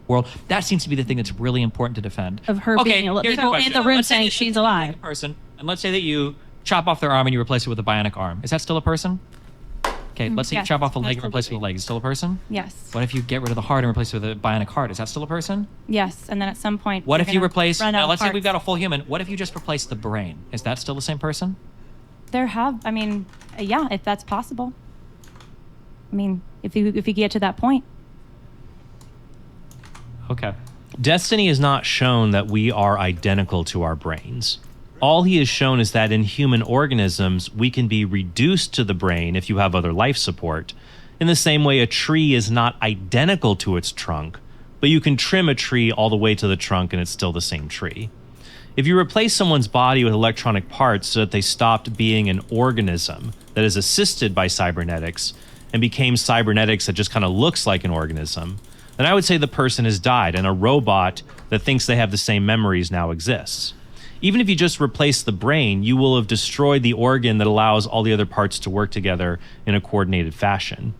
World, that seems to be the thing that's really important to defend. Of her being here's the people question. in the room Let's say saying that she's you alive. take a person, and let's say that you chop off their arm and you replace it with a bionic arm. Is that still a person? Okay, let's say you Yes, chop off a leg and replace it absolutely. with a leg. Is it still a person? Yes. What if you get rid of the heart and replace it with a bionic heart? Is that still a person? Yes. And then at some point, What you're if you gonna replace, run out now of let's say parts. we've got a full human. What if you just replace the brain? Is that still the same person? I mean, yeah, if that's possible. I mean, if you get to that point. Okay. Destiny has not shown that we are identical to our brains. All he has shown is that in human organisms, we can be reduced to the brain if you have other life support. In the same way, a tree is not identical to its trunk, but you can trim a tree all the way to the trunk and it's still the same tree. If you replace someone's body with electronic parts so that they stopped being an organism that is assisted by cybernetics and became cybernetics that just kind of looks like an organism, then I would say the person has died and a robot that thinks they have the same memories now exists. Even if you just replace the brain, you will have destroyed the organ that allows all the other parts to work together in a coordinated fashion.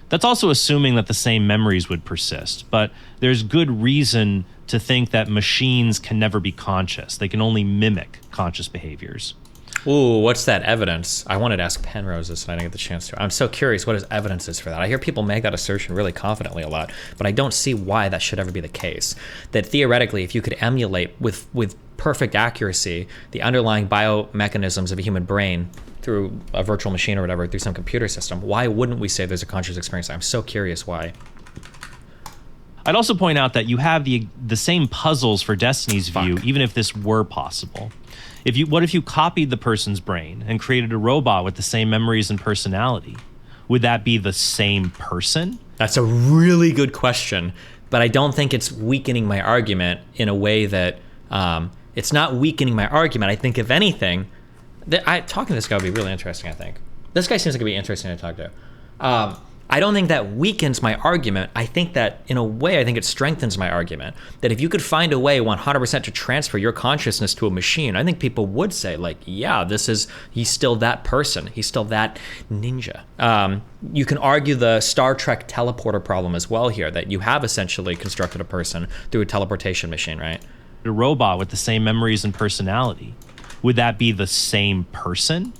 That's also assuming that the same memories would persist, but there's good reason to think that machines can never be conscious. They can only mimic conscious behaviors. Ooh, what's that evidence? I wanted to ask Penrose this and I didn't get the chance to. I'm so curious what his evidence is for that. I hear people make that assertion really confidently a lot, but I don't see why that should ever be the case. That theoretically, if you could emulate with perfect accuracy the underlying biomechanisms of a human brain through a virtual machine or whatever, through some computer system, why wouldn't we say there's a conscious experience? I'm so curious why. I'd also point out that you have the same puzzles for Destiny's view, even if this were possible. What if you copied the person's brain and created a robot with the same memories and personality? Would that be the same person? That's a really good question, but I don't think it's weakening my argument in a way that it's not weakening my argument. I think if anything, talking to this guy would be really interesting, I think. This guy seems like it'd be interesting to talk to. I don't think that weakens my argument. I think that, in a way, I think it strengthens my argument. That if you could find a way 100% to transfer your consciousness to a machine, I think people would say, like, yeah, he's still that person. He's still that ninja. You can argue the Star Trek teleporter problem as well here, that you have essentially constructed a person through a teleportation machine, right? A robot with the same memories and personality. Would that be the same person?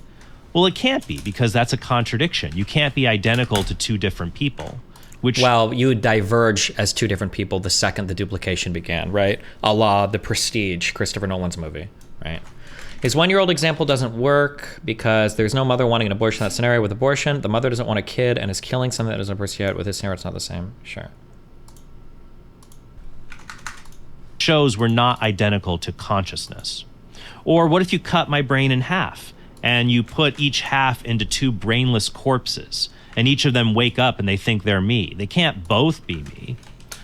Well, it can't be, because that's a contradiction. You can't be identical to two different people. Well, you would diverge as two different people the second the duplication began, right? A la The Prestige, Christopher Nolan's movie, right? His 1-year-old example doesn't work because there's no mother wanting an abortion in that scenario. With abortion, the mother doesn't want a kid and is killing something that doesn't appreciate. With his scenario, it's not the same. Sure. shows we're not identical to consciousness. Or what if you cut my brain in half and you put each half into two brainless corpses, and each of them wake up and they think they're me? They can't both be me.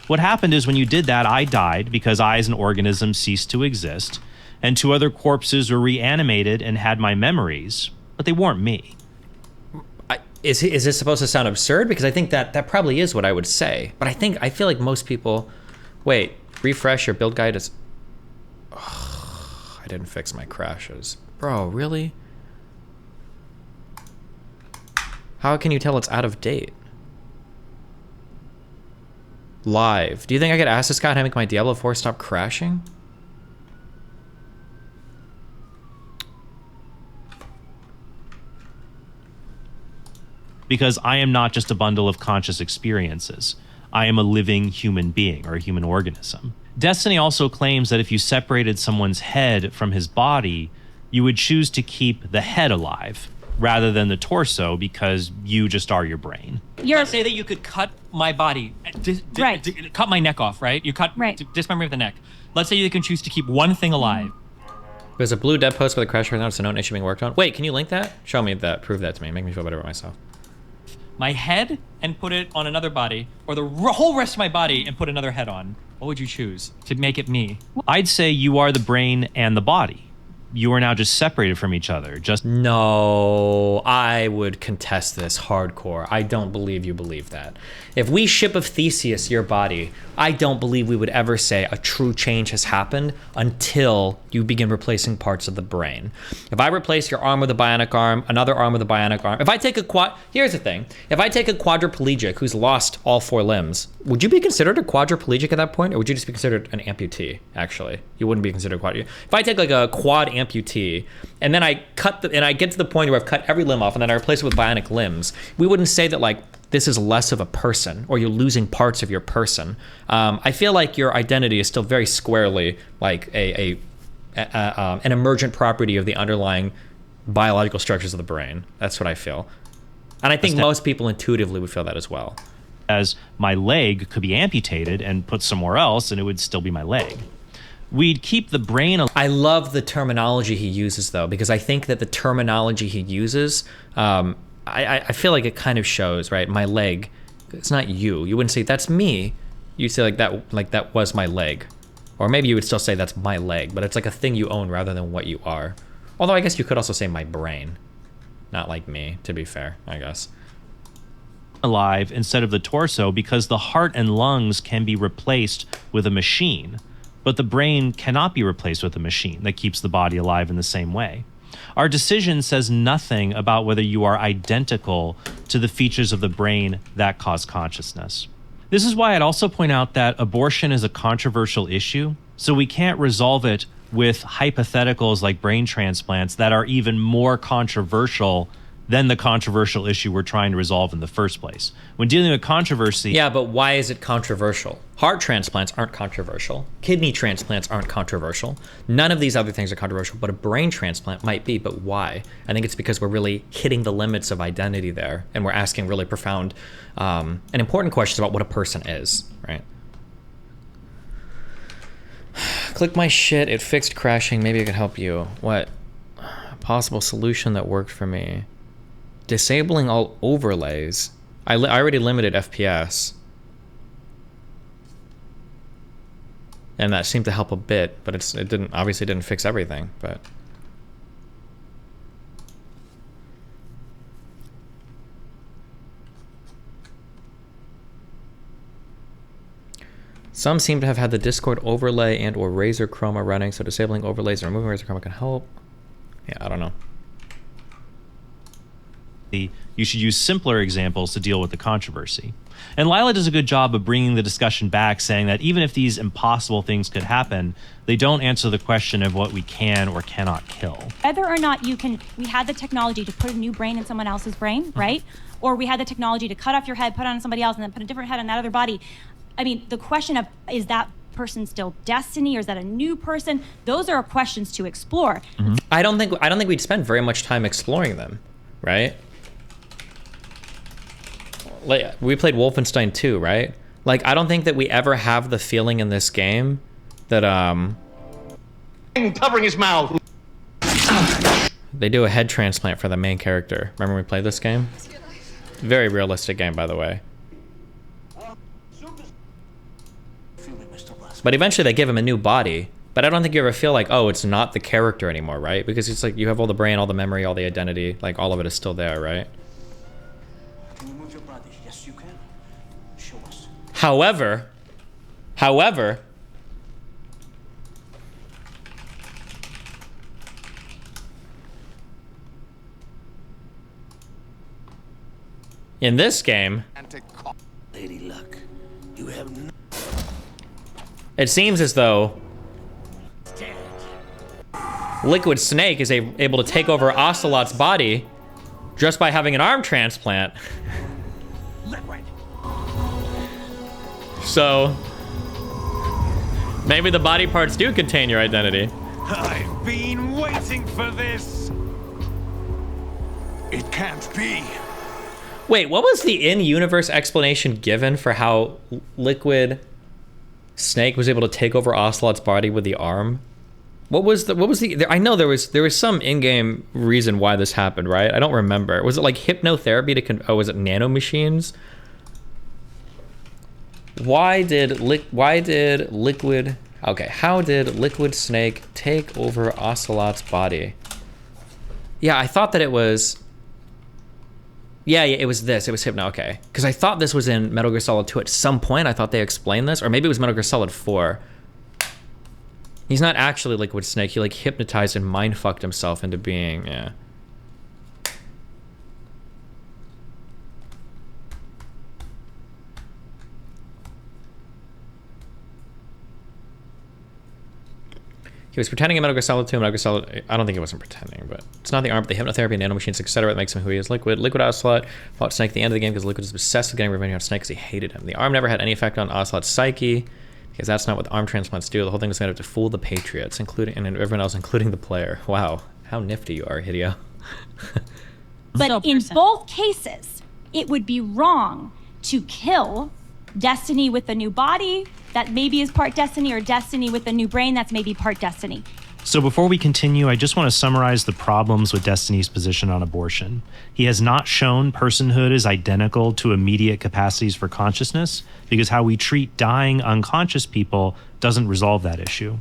What happened is when you did that, I died because I as an organism ceased to exist, and two other corpses were reanimated and had my memories, but they weren't me. Is this supposed to sound absurd? Because I think that probably is what I would say. But I feel like most people... Wait, refresh your build guide is... Ugh, I didn't fix my crashes. Bro, really? How can you tell it's out of date? Live. Do you think I could ask this guy how to make my Diablo 4 stop crashing? Because I am not just a bundle of conscious experiences. I am a living human being or a human organism. Destiny also claims that if you separated someone's head from his body, you would choose to keep the head alive rather than the torso because you just are your brain. Let's say that you could cut my body, cut my neck off, right? You cut dismemberment of the neck. Let's say you can choose to keep one thing alive. There's a blue dev post with a crash right now. It's a known issue being worked on. Wait, can you link that? Show me that. Prove that to me. Make me feel better about myself. My head and put it on another body, or the whole rest of my body and put another head on. What would you choose to make it me? I'd say you are the brain and the body. You are now just separated from each other. No, I would contest this hardcore. I don't believe you believe that. If we ship of Theseus your body, I don't believe we would ever say a true change has happened until you begin replacing parts of the brain. If I replace your arm with a bionic arm, another arm with a bionic arm, if I take here's the thing. If I take a quadriplegic who's lost all 4 limbs, would you be considered a quadriplegic at that point? Or would you just be considered an amputee, actually? You wouldn't be considered If I take like a quad amputee, and then I get to the point where I've cut every limb off and then I replace it with bionic limbs, we wouldn't say that like this is less of a person or you're losing parts of your person. I feel like your identity is still very squarely like an emergent property of the underlying biological structures of the brain. That's what I feel. And I think most people intuitively would feel that as well. As my leg could be amputated and put somewhere else and it would still be my leg. We'd keep the brain alive. I love the terminology he uses, though, because I think that the terminology he uses, I feel like it kind of shows, right? My leg, it's not you. You wouldn't say, that's me. You'd say that was my leg. Or maybe you would still say that's my leg, but it's like a thing you own rather than what you are. Although I guess you could also say my brain. Not like me, to be fair, I guess. Alive instead of the torso because the heart and lungs can be replaced with a machine. But the brain cannot be replaced with a machine that keeps the body alive in the same way. Our decision says nothing about whether you are identical to the features of the brain that cause consciousness. This is why I'd also point out that abortion is a controversial issue, so we can't resolve it with hypotheticals like brain transplants that are even more controversial than the controversial issue we're trying to resolve in the first place. When dealing with controversy... Yeah, but why is it controversial? Heart transplants aren't controversial. Kidney transplants aren't controversial. None of these other things are controversial, but a brain transplant might be, but why? I think it's because we're really hitting the limits of identity there, and we're asking really profound and important questions about what a person is, right? Click my shit, it fixed crashing, maybe it could help you. What? A possible solution that worked for me. Disabling all overlays. I already limited FPS. And that seemed to help a bit, but it obviously didn't fix everything, but... Some seem to have had the Discord overlay and or Razer Chroma running, so disabling overlays and removing Razer Chroma can help. Yeah, I don't know. You should use simpler examples to deal with the controversy. And Lila does a good job of bringing the discussion back, saying that even if these impossible things could happen, they don't answer the question of what we can or cannot kill. Whether or not we had the technology to put a new brain in someone else's brain, right? Or we had the technology to cut off your head, put it on somebody else, and then put a different head on that other body. I mean, the question of, is that person still destiny, or is that a new person? Those are questions to explore. Mm-hmm. I don't think we'd spend very much time exploring them, right? Like, we played Wolfenstein 2, right? Like, I don't think that we ever have the feeling in this game that Covering his mouth. they do a head transplant for the main character. Remember when we played this game? Very realistic game, by the way. But eventually they give him a new body. But I don't think you ever feel like, oh, it's not the character anymore, right? Because it's like you have all the brain, all the memory, all the identity, like all of it is still there, right? Can you move your body? Yes, you can. Show us. However, in this game, Lady Luck, you have no it seems as though Liquid Snake is able to take over Ocelot's body just by having an arm transplant. So maybe the body parts do contain your identity. I've been waiting for this. It can't be. Wait, what was the in-universe explanation given for how Liquid Snake was able to take over Ocelot's body with the arm? What was the I know there was some in-game reason why this happened, right? I don't remember. Was it like hypnotherapy to was it nanomachines? How did Liquid Snake take over Ocelot's body? Yeah, I thought that it was Yeah, it was this. It was Hypno. Okay. Because I thought this was in Metal Gear Solid 2 at some point. I thought they explained this. Or maybe it was Metal Gear Solid 4. He's not actually Liquid Snake. He, like, hypnotized and mind-fucked himself into being... Yeah. He was pretending in Metal Gear Solid 2 and Metal Gear Solid... I don't think he wasn't pretending, but... It's not the arm, but the hypnotherapy, nanomachines, etc. that makes him who he is. Liquid Ocelot fought Snake at the end of the game because Liquid was obsessed with getting revenge on Snake because he hated him. The arm never had any effect on Ocelot's psyche because that's not what the arm transplants do. The whole thing was made up to fool the Patriots, including and everyone else, including the player. Wow. How nifty you are, Hideo. But in both cases, it would be wrong to kill Destiny with a new body that maybe is part Destiny, or Destiny with a new brain that's maybe part Destiny. So before we continue, I just want to summarize the problems with Destiny's position on abortion. He has not shown personhood is identical to immediate capacities for consciousness, because how we treat dying unconscious people doesn't resolve that issue.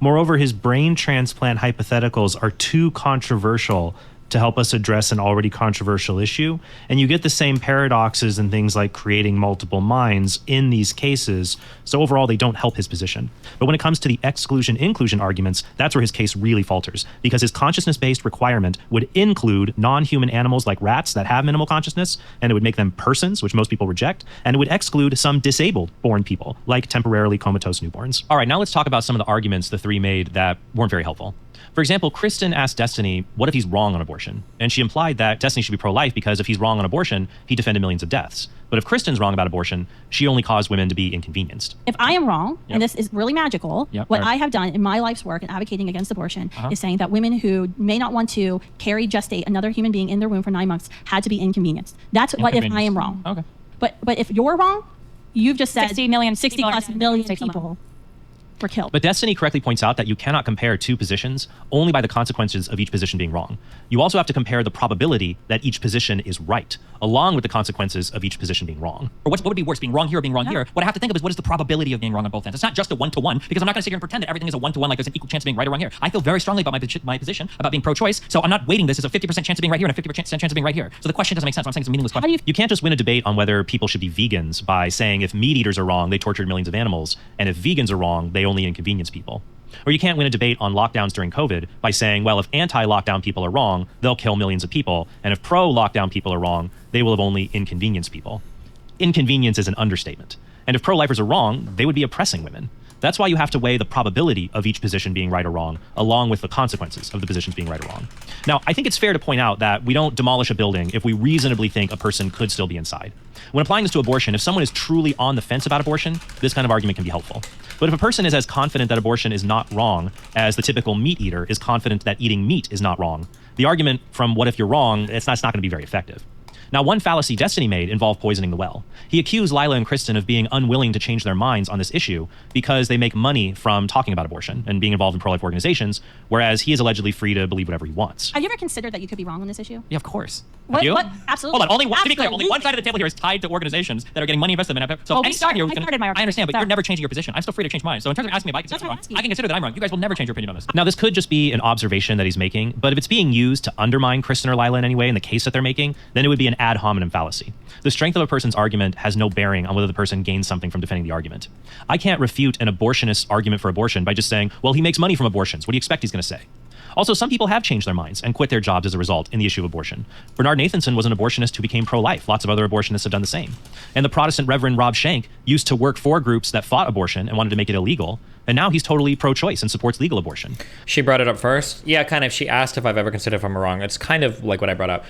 Moreover, his brain transplant hypotheticals are too controversial to help us address an already controversial issue, and you get the same paradoxes and things like creating multiple minds in these cases, so overall they don't help his position. But when it comes to the exclusion-inclusion arguments, that's where his case really falters, because his consciousness-based requirement would include non-human animals like rats that have minimal consciousness, and it would make them persons, which most people reject, and it would exclude some disabled born people, like temporarily comatose newborns. All right, now let's talk about some of the arguments the three made that weren't very helpful. For example, Kristen asked Destiny, what if he's wrong on abortion? And she implied that Destiny should be pro-life because if he's wrong on abortion, he defended millions of deaths. But if Kristen's wrong about abortion, she only caused women to be inconvenienced. If I am wrong, and this is really magical, what I have done in my life's work in advocating against abortion is saying that women who may not want to gestate another human being in their womb for 9 months had to be inconvenienced. That's what if I am wrong. Okay. But if you're wrong, you've just said 60 million, 60 plus million people were killed. But Destiny correctly points out that you cannot compare two positions only by the consequences of each position being wrong. You also have to compare the probability that each position is right, along with the consequences of each position being wrong. Or what would be worse, being wrong here or being wrong here? What I have to think of is what is the probability of being wrong on both ends. It's not just a one-to-one, because I'm not going to sit here and pretend that everything is a one-to-one, like there's an equal chance of being right or wrong here. I feel very strongly about my position about being pro-choice, so I'm not weighting this as a 50% chance of being right here and a 50% chance of being right here. So the question doesn't make sense. What I'm saying is a meaningless question. You can't just win a debate on whether people should be vegans by saying if meat eaters are wrong, they tortured millions of animals, and if vegans are wrong, they only inconvenience people. Or you can't win a debate on lockdowns during COVID by saying, well, if anti-lockdown people are wrong, they'll kill millions of people. And if pro-lockdown people are wrong, they will have only inconvenienced people. Inconvenience is an understatement. And if pro-lifers are wrong, they would be oppressing women. That's why you have to weigh the probability of each position being right or wrong, along with the consequences of the positions being right or wrong. Now, I think it's fair to point out that we don't demolish a building if we reasonably think a person could still be inside. When applying this to abortion, if someone is truly on the fence about abortion, this kind of argument can be helpful. But if a person is as confident that abortion is not wrong as the typical meat eater is confident that eating meat is not wrong, the argument from what if you're wrong, it's not going to be very effective. Now, one fallacy Destiny made involved poisoning the well. He accused Lila and Kristen of being unwilling to change their minds on this issue because they make money from talking about abortion and being involved in pro-life organizations, whereas he is allegedly free to believe whatever he wants. Have you ever considered that you could be wrong on this issue? Yeah, of course. What? You? What? Absolutely. Hold on. To be clear, only one side of the table here is tied to organizations that are getting money invested in them. So any side here, I understand, but you're never changing your position. I'm still free to change mine. So in terms of asking me if I consider wrong, I can consider that I'm wrong. You guys will never change your opinion on this. Now, this could just be an observation that he's making, but if it's being used to undermine Kristen or Lila in any way in the case that they're making, then it would be an ad hominem fallacy. The strength of a person's argument has no bearing on whether the person gains something from defending the argument. I can't refute an abortionist's argument for abortion by just saying, well, he makes money from abortions. What do you expect he's going to say? Also, some people have changed their minds and quit their jobs as a result in the issue of abortion. Bernard Nathanson was an abortionist who became pro-life. Lots of other abortionists have done the same. And the Protestant Reverend Rob Schenck used to work for groups that fought abortion and wanted to make it illegal. And now he's totally pro-choice and supports legal abortion. She brought it up first. Yeah, kind of. She asked if I've ever considered if I'm wrong. It's kind of like what I brought up.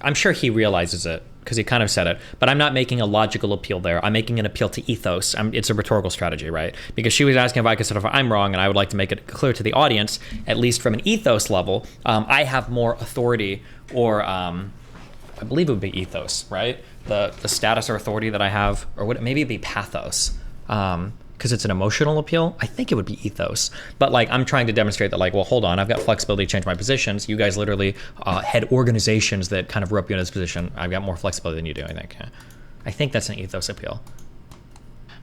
I'm sure he realizes it, because he kind of said it, but I'm not making a logical appeal there. I'm making an appeal to ethos. It's a rhetorical strategy, right? Because she was asking if I consider if I'm wrong, and I would like to make it clear to the audience, at least from an ethos level, I have more authority, or I believe it would be ethos, right? The status or authority that I have, or maybe it'd be pathos, because it's an emotional appeal. I think it would be ethos. But like, I'm trying to demonstrate that, like, well, hold on, I've got flexibility to change my positions. You guys literally head organizations that kind of rope you in this position. I've got more flexibility than you do, I think. I think that's an ethos appeal.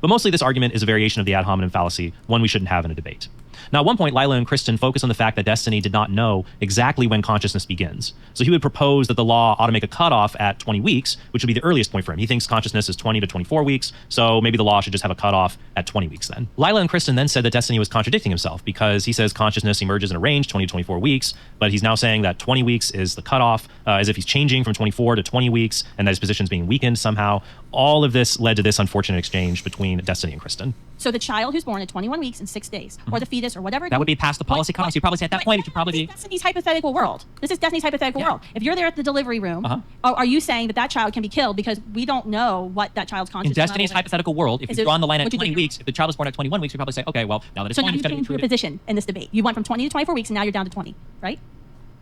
But mostly this argument is a variation of the ad hominem fallacy, one we shouldn't have in a debate. Now, at one point, Lila and Kristen focus on the fact that Destiny did not know exactly when consciousness begins. So he would propose that the law ought to make a cutoff at 20 weeks, which would be the earliest point for him. He thinks consciousness is 20 to 24 weeks, so maybe the law should just have a cutoff at 20 weeks then. Lila and Kristen then said that Destiny was contradicting himself because he says consciousness emerges in a range, 20 to 24 weeks, but he's now saying that 20 weeks is the cutoff, as if he's changing from 24 to 20 weeks and that his position's being weakened somehow. All of this led to this unfortunate exchange between Destiny and Kristen. So the child who's born at 21 weeks and 6 days, or the fetus, or whatever. That would be past the policy cutoff. So you probably say at that point, it should probably be. Destiny's hypothetical world. This is Destiny's hypothetical world. If you're there at the delivery room, are you saying that that child can be killed because we don't know what that child's consciousness in Destiny's hypothetical world, if you draw on the line at 20 weeks, if the child is born at 21 weeks, you probably say, okay, well, now that it's 20, it's going to be treated. Your position in this debate. You went from 20 to 24 weeks, and now you're down to 20, right?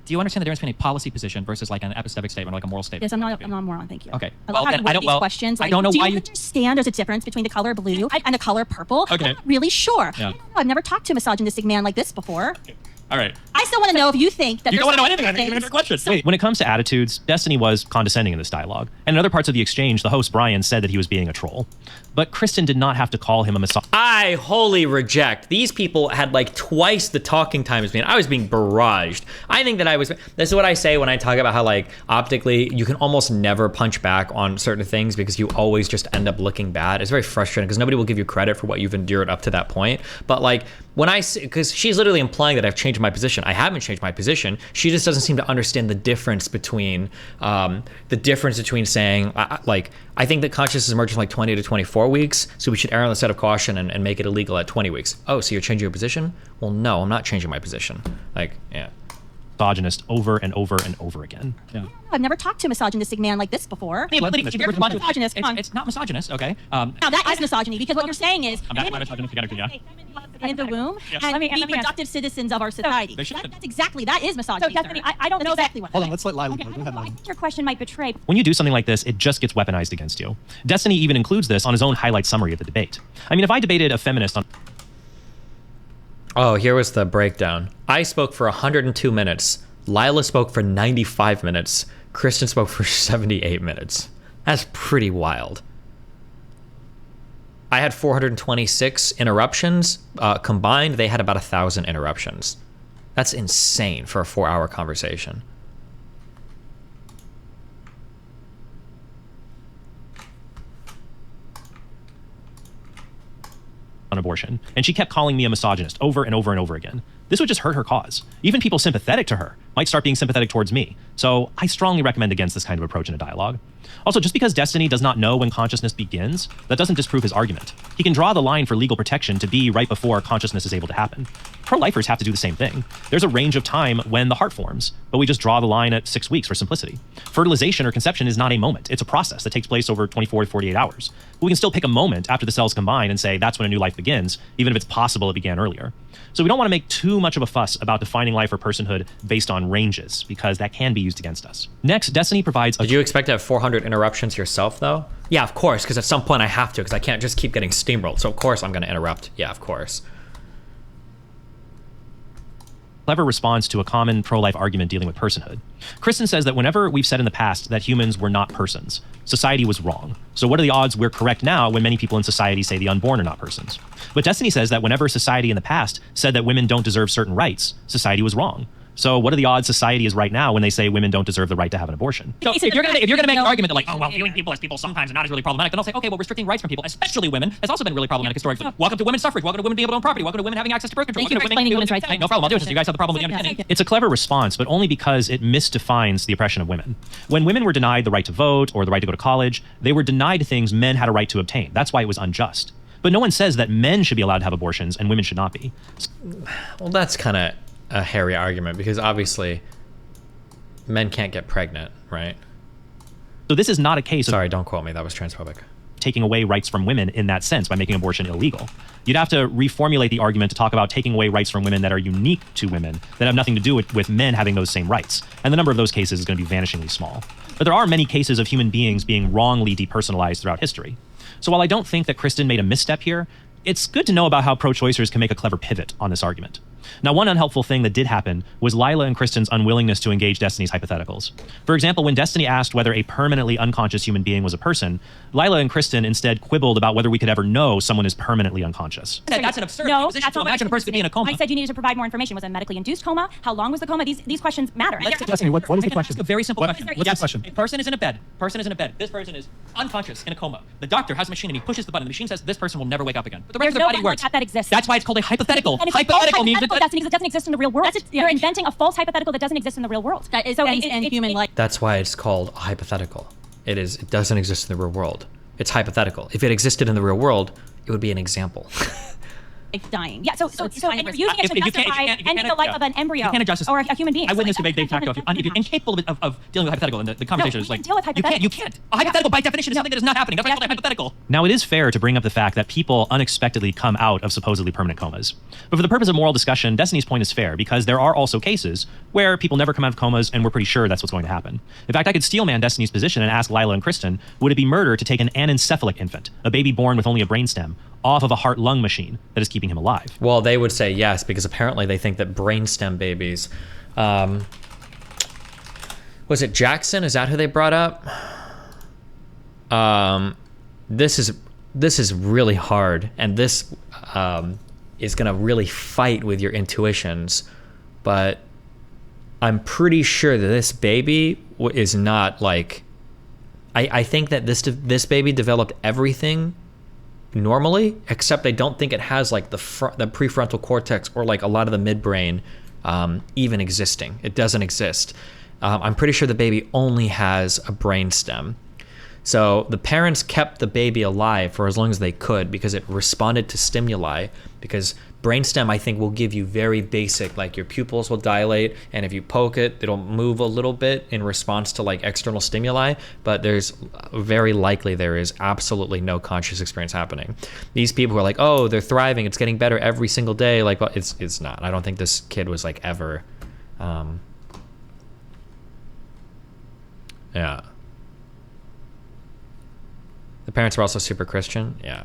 Do you understand the difference between a policy position versus like an epistemic statement, or like a moral statement? Yes, I'm not a moron. Thank you. Okay. Well, then I don't. Questions. Like, I don't know why you understand there's a difference between the color blue and the color purple. Okay. I'm not really sure. Yeah. I don't know. I've never talked to a misogynistic man like this before. Okay. All right. I still want to know if you think that you don't want to know anything. I think you answer questions. Wait, when it comes to attitudes, Destiny was condescending in this dialogue. And in other parts of the exchange, the host, Brian, said that he was being a troll. But Kristen did not have to call him a misogynist. I wholly reject. These people had like twice the talking time as me, and I was being barraged. I think that this is what I say when I talk about how like optically you can almost never punch back on certain things because you always just end up looking bad. It's very frustrating because nobody will give you credit for what you've endured up to that point. But like when I say, because she's literally implying that I've changed my position. I haven't changed my position. She just doesn't seem to understand the difference between saying I think that consciousness emerges from like 20 to 24 weeks, so we should err on the side of caution and make it illegal at 20 weeks. Oh, so you're changing your position? Well, no, I'm not changing my position. Like, yeah. Misogynist over and over and over again. Yeah. I've never talked to a misogynistic man like this before. It's not misogynist, okay? Now that is misogyny because what you're saying is in the womb and be productive citizens of our society. They should. That's exactly, that is misogyny. So Destiny, I don't know exactly that. Hold on, let's let Lila go. Go ahead, I Lila. think your question might betray. When you do something like this, it just gets weaponized against you. Destiny even includes this on his own highlight summary of the debate. I mean, if I debated a feminist on... Oh, here was the breakdown. I spoke for 102 minutes. Lila spoke for 95 minutes. Kristen spoke for 78 minutes. That's pretty wild. I had 426 interruptions. Combined, they had about 1,000 interruptions. That's insane for a 4-hour conversation. on abortion, and she kept calling me a misogynist over and over and over again. This would just hurt her cause. Even people sympathetic to her might start being sympathetic towards me. So I strongly recommend against this kind of approach in a dialogue. Also, just because Destiny does not know when consciousness begins, that doesn't disprove his argument. He can draw the line for legal protection to be right before consciousness is able to happen. pro-lifers have to do the same thing. There's a range of time when the heart forms, but we just draw the line at 6 weeks for simplicity. Fertilization or conception is not a moment. It's a process that takes place over 24 to 48 hours. But we can still pick a moment after the cells combine and say that's when a new life begins, even if it's possible it began earlier. So we don't want to make too much of a fuss about defining life or personhood based on ranges, because that can be used against us. Next, Destiny provides Did you expect to have 400 interruptions yourself, though? Yeah, of course, because at some point I have to, because I can't just keep getting steamrolled. So of course I'm going to interrupt. Yeah, of course. clever response to a common pro-life argument dealing with personhood. Kristen says that whenever we've said in the past that humans were not persons, society was wrong. So what are the odds we're correct now when many people in society say the unborn are not persons? But Destiny says that whenever society in the past said that women don't deserve certain rights, society was wrong. So what are the odds society is right now when they say women don't deserve the right to have an abortion? So if you're gonna make an argument that like, oh well, viewing people as people sometimes are not as really problematic, then I'll say, okay, well, restricting rights from people, especially women, has also been really problematic historically. Welcome to women's suffrage. Welcome to women being able to own property. Welcome to women having access to birth control. Thank you for explaining women's rights. No problem. I'll do it. You guys have the problem with the understanding. It's a clever response, but only because it misdefines the oppression of women. When women were denied the right to vote or the right to go to college, they were denied things men had a right to obtain. That's why it was unjust. But no one says that men should be allowed to have abortions and women should not be. Well, that's kind of a hairy argument because obviously men can't get pregnant, right? So this is not a case of Sorry, don't quote me. That was transphobic. taking away rights from women in that sense by making abortion illegal. You'd have to reformulate the argument to talk about taking away rights from women that are unique to women, that have nothing to do with men having those same rights. And the number of those cases is going to be vanishingly small. But there are many cases of human beings being wrongly depersonalized throughout history. So while I don't think that Kristen made a misstep here, it's good to know about how pro-choicers can make a clever pivot on this argument. Now, one unhelpful thing that did happen was Lila and Kristen's unwillingness to engage Destiny's hypotheticals. For example, when Destiny asked whether a permanently unconscious human being was a person, Lila and Kristen instead quibbled about whether we could ever know someone is permanently unconscious. That's an absurd No, position that's to not what imagine a person could be in a coma. I said you needed to provide more information. Was it a medically induced coma? How long was the coma? These questions matter. Destiny, what is the question? Ask a very simple question. What's the question? A person is in a bed. This person is unconscious in a coma. The doctor has a machine and he pushes the button. The machine says this person will never wake up again. But the rest There's of the no body one works. like that exists. That's why it's called a hypothetical. And it's Hypothetical means that Destiny, because it doesn't exist in the real world. You're inventing a false hypothetical that doesn't exist in the real world. That is So and it's human life. That's why it's called a hypothetical. It doesn't exist in the real world. It's hypothetical. If it existed in the real world, it would be an example. Dying. Yeah, so and you're using it to justify ending the life of an embryo you can't adjust this. or a human being. I witnessed debate de facto. If you're incapable of dealing with hypothetical, and the conversation we is like, can deal with hypotheticals. you can't. A hypothetical by definition is something that is not happening. That's why it's called a hypothetical. Now, it is fair to bring up the fact that people unexpectedly come out of supposedly permanent comas. But for the purpose of moral discussion, Destiny's point is fair because there are also cases where people never come out of comas and we're pretty sure that's what's going to happen. In fact, I could steelman Destiny's position and ask Lila and Kristen, would it be murder to take an anencephalic infant, a baby born with only a brainstem, off of a heart-lung machine that is keeping him alive? Well, they would say yes because apparently they think that brainstem babies. Was it Jackson? Is that who they brought up? This is really hard, and this is gonna really fight with your intuitions. But I'm pretty sure that this baby is not like. I think that this baby developed everything normally, except I don't think it has like the prefrontal cortex or like a lot of the midbrain even existing. It doesn't exist. I'm pretty sure the baby only has a brainstem. So the parents kept the baby alive for as long as they could because it responded to stimuli. Because brainstem, I think, will give you very basic, like your pupils will dilate, and if you poke it, it'll move a little bit in response to like external stimuli. But there's very likely there is absolutely no conscious experience happening. These people who are like, oh, they're thriving, it's getting better every single day. Like, well, it's not. I don't think this kid was like ever. Yeah. The parents were also super Christian. Yeah.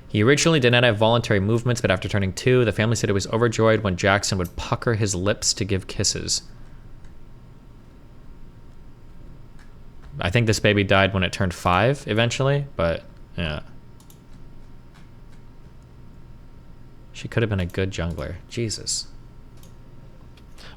He originally did not have voluntary movements, but after turning 2, the family said it was overjoyed when Jackson would pucker his lips to give kisses. I think this baby died when it turned 5 eventually, but yeah. She could have been a good jungler. Jesus.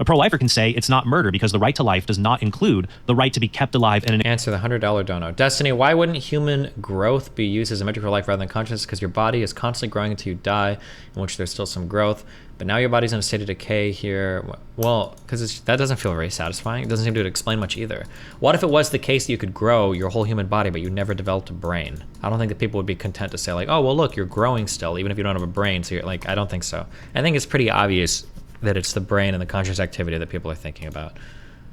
A pro-lifer can say it's not murder because the right to life does not include the right to be kept alive in an... Answer the $100 dono. Destiny, why wouldn't human growth be used as a metric for life rather than consciousness? Because your body is constantly growing until you die, in which there's still some growth. But now your body's in a state of decay here. Well, because that doesn't feel very satisfying. It doesn't seem to explain much either. What if it was the case that you could grow your whole human body, but you never developed a brain? I don't think that people would be content to say like, oh, well, look, you're growing still, even if you don't have a brain. So you're like, I don't think so. I think it's pretty obvious that it's the brain and the conscious activity that people are thinking about.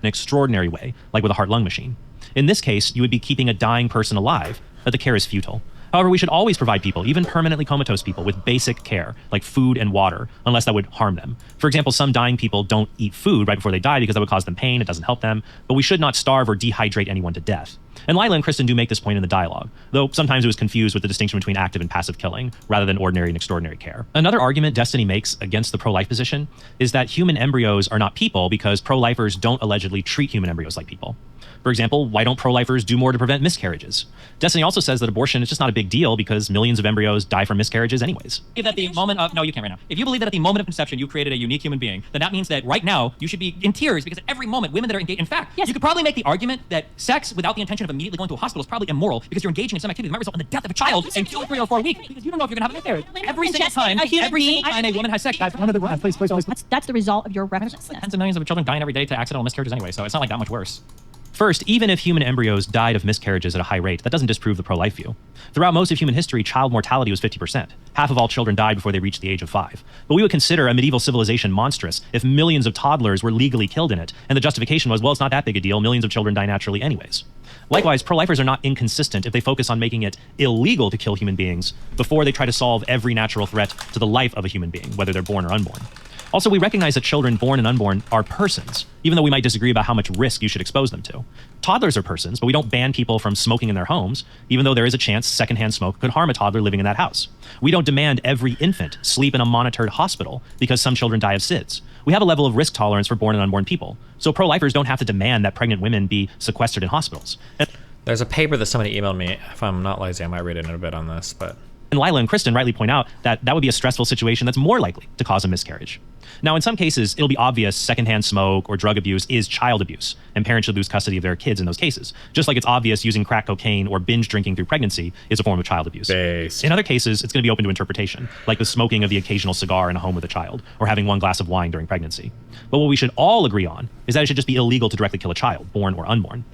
An extraordinary way, like with a heart-lung machine. In this case, you would be keeping a dying person alive, but the care is futile. However, we should always provide people, even permanently comatose people, with basic care, like food and water, unless that would harm them. For example, some dying people don't eat food right before they die because that would cause them pain, it doesn't help them, but we should not starve or dehydrate anyone to death. And Lila and Kristen do make this point in the dialogue, though sometimes it was confused with the distinction between active and passive killing, rather than ordinary and extraordinary care. Another argument Destiny makes against the pro-life position is that human embryos are not people because pro-lifers don't allegedly treat human embryos like people. For example, why don't pro-lifers do more to prevent miscarriages? Destiny also says that abortion is just not a big deal because millions of embryos die from miscarriages anyways. If at the moment of, no, you can't right now. If you believe that at the moment of conception you created a unique human being, then that means that right now you should be in tears because at every moment women that are engaged, in fact, yes, you could probably make the argument that sex without the intention of immediately going to a hospital is probably immoral because you're engaging in some activity that might result in the death of a child in 2 or 3 or 4 weeks because you don't know if you're gonna have a miscarriage. Every single time a woman has sex, that's the result of your recklessness. Tens of millions of children dying every day to accidental miscarriages anyway, so it's not like that much worse. First, even if human embryos died of miscarriages at a high rate, that doesn't disprove the pro-life view. Throughout most of human history, child mortality was 50%. Half of all children died before they reached the age of 5. But we would consider a medieval civilization monstrous if millions of toddlers were legally killed in it, and the justification was, well, it's not that big a deal, millions of children die naturally anyways. Likewise, pro-lifers are not inconsistent if they focus on making it illegal to kill human beings before they try to solve every natural threat to the life of a human being, whether they're born or unborn. Also, we recognize that children born and unborn are persons, even though we might disagree about how much risk you should expose them to. Toddlers are persons, but we don't ban people from smoking in their homes, even though there is a chance secondhand smoke could harm a toddler living in that house. We don't demand every infant sleep in a monitored hospital because some children die of SIDS. We have a level of risk tolerance for born and unborn people. So pro-lifers don't have to demand that pregnant women be sequestered in hospitals. There's a paper that somebody emailed me. If I'm not lazy, I might read it in a bit on this, but... And Lila and Kristen rightly point out that that would be a stressful situation that's more likely to cause a miscarriage. Now, in some cases, it'll be obvious secondhand smoke or drug abuse is child abuse, and parents should lose custody of their kids in those cases, just like it's obvious using crack cocaine or binge drinking through pregnancy is a form of child abuse. Based. In other cases, it's going to be open to interpretation, like the smoking of the occasional cigar in a home with a child, or having 1 glass of wine during pregnancy. But what we should all agree on is that it should just be illegal to directly kill a child, born or unborn.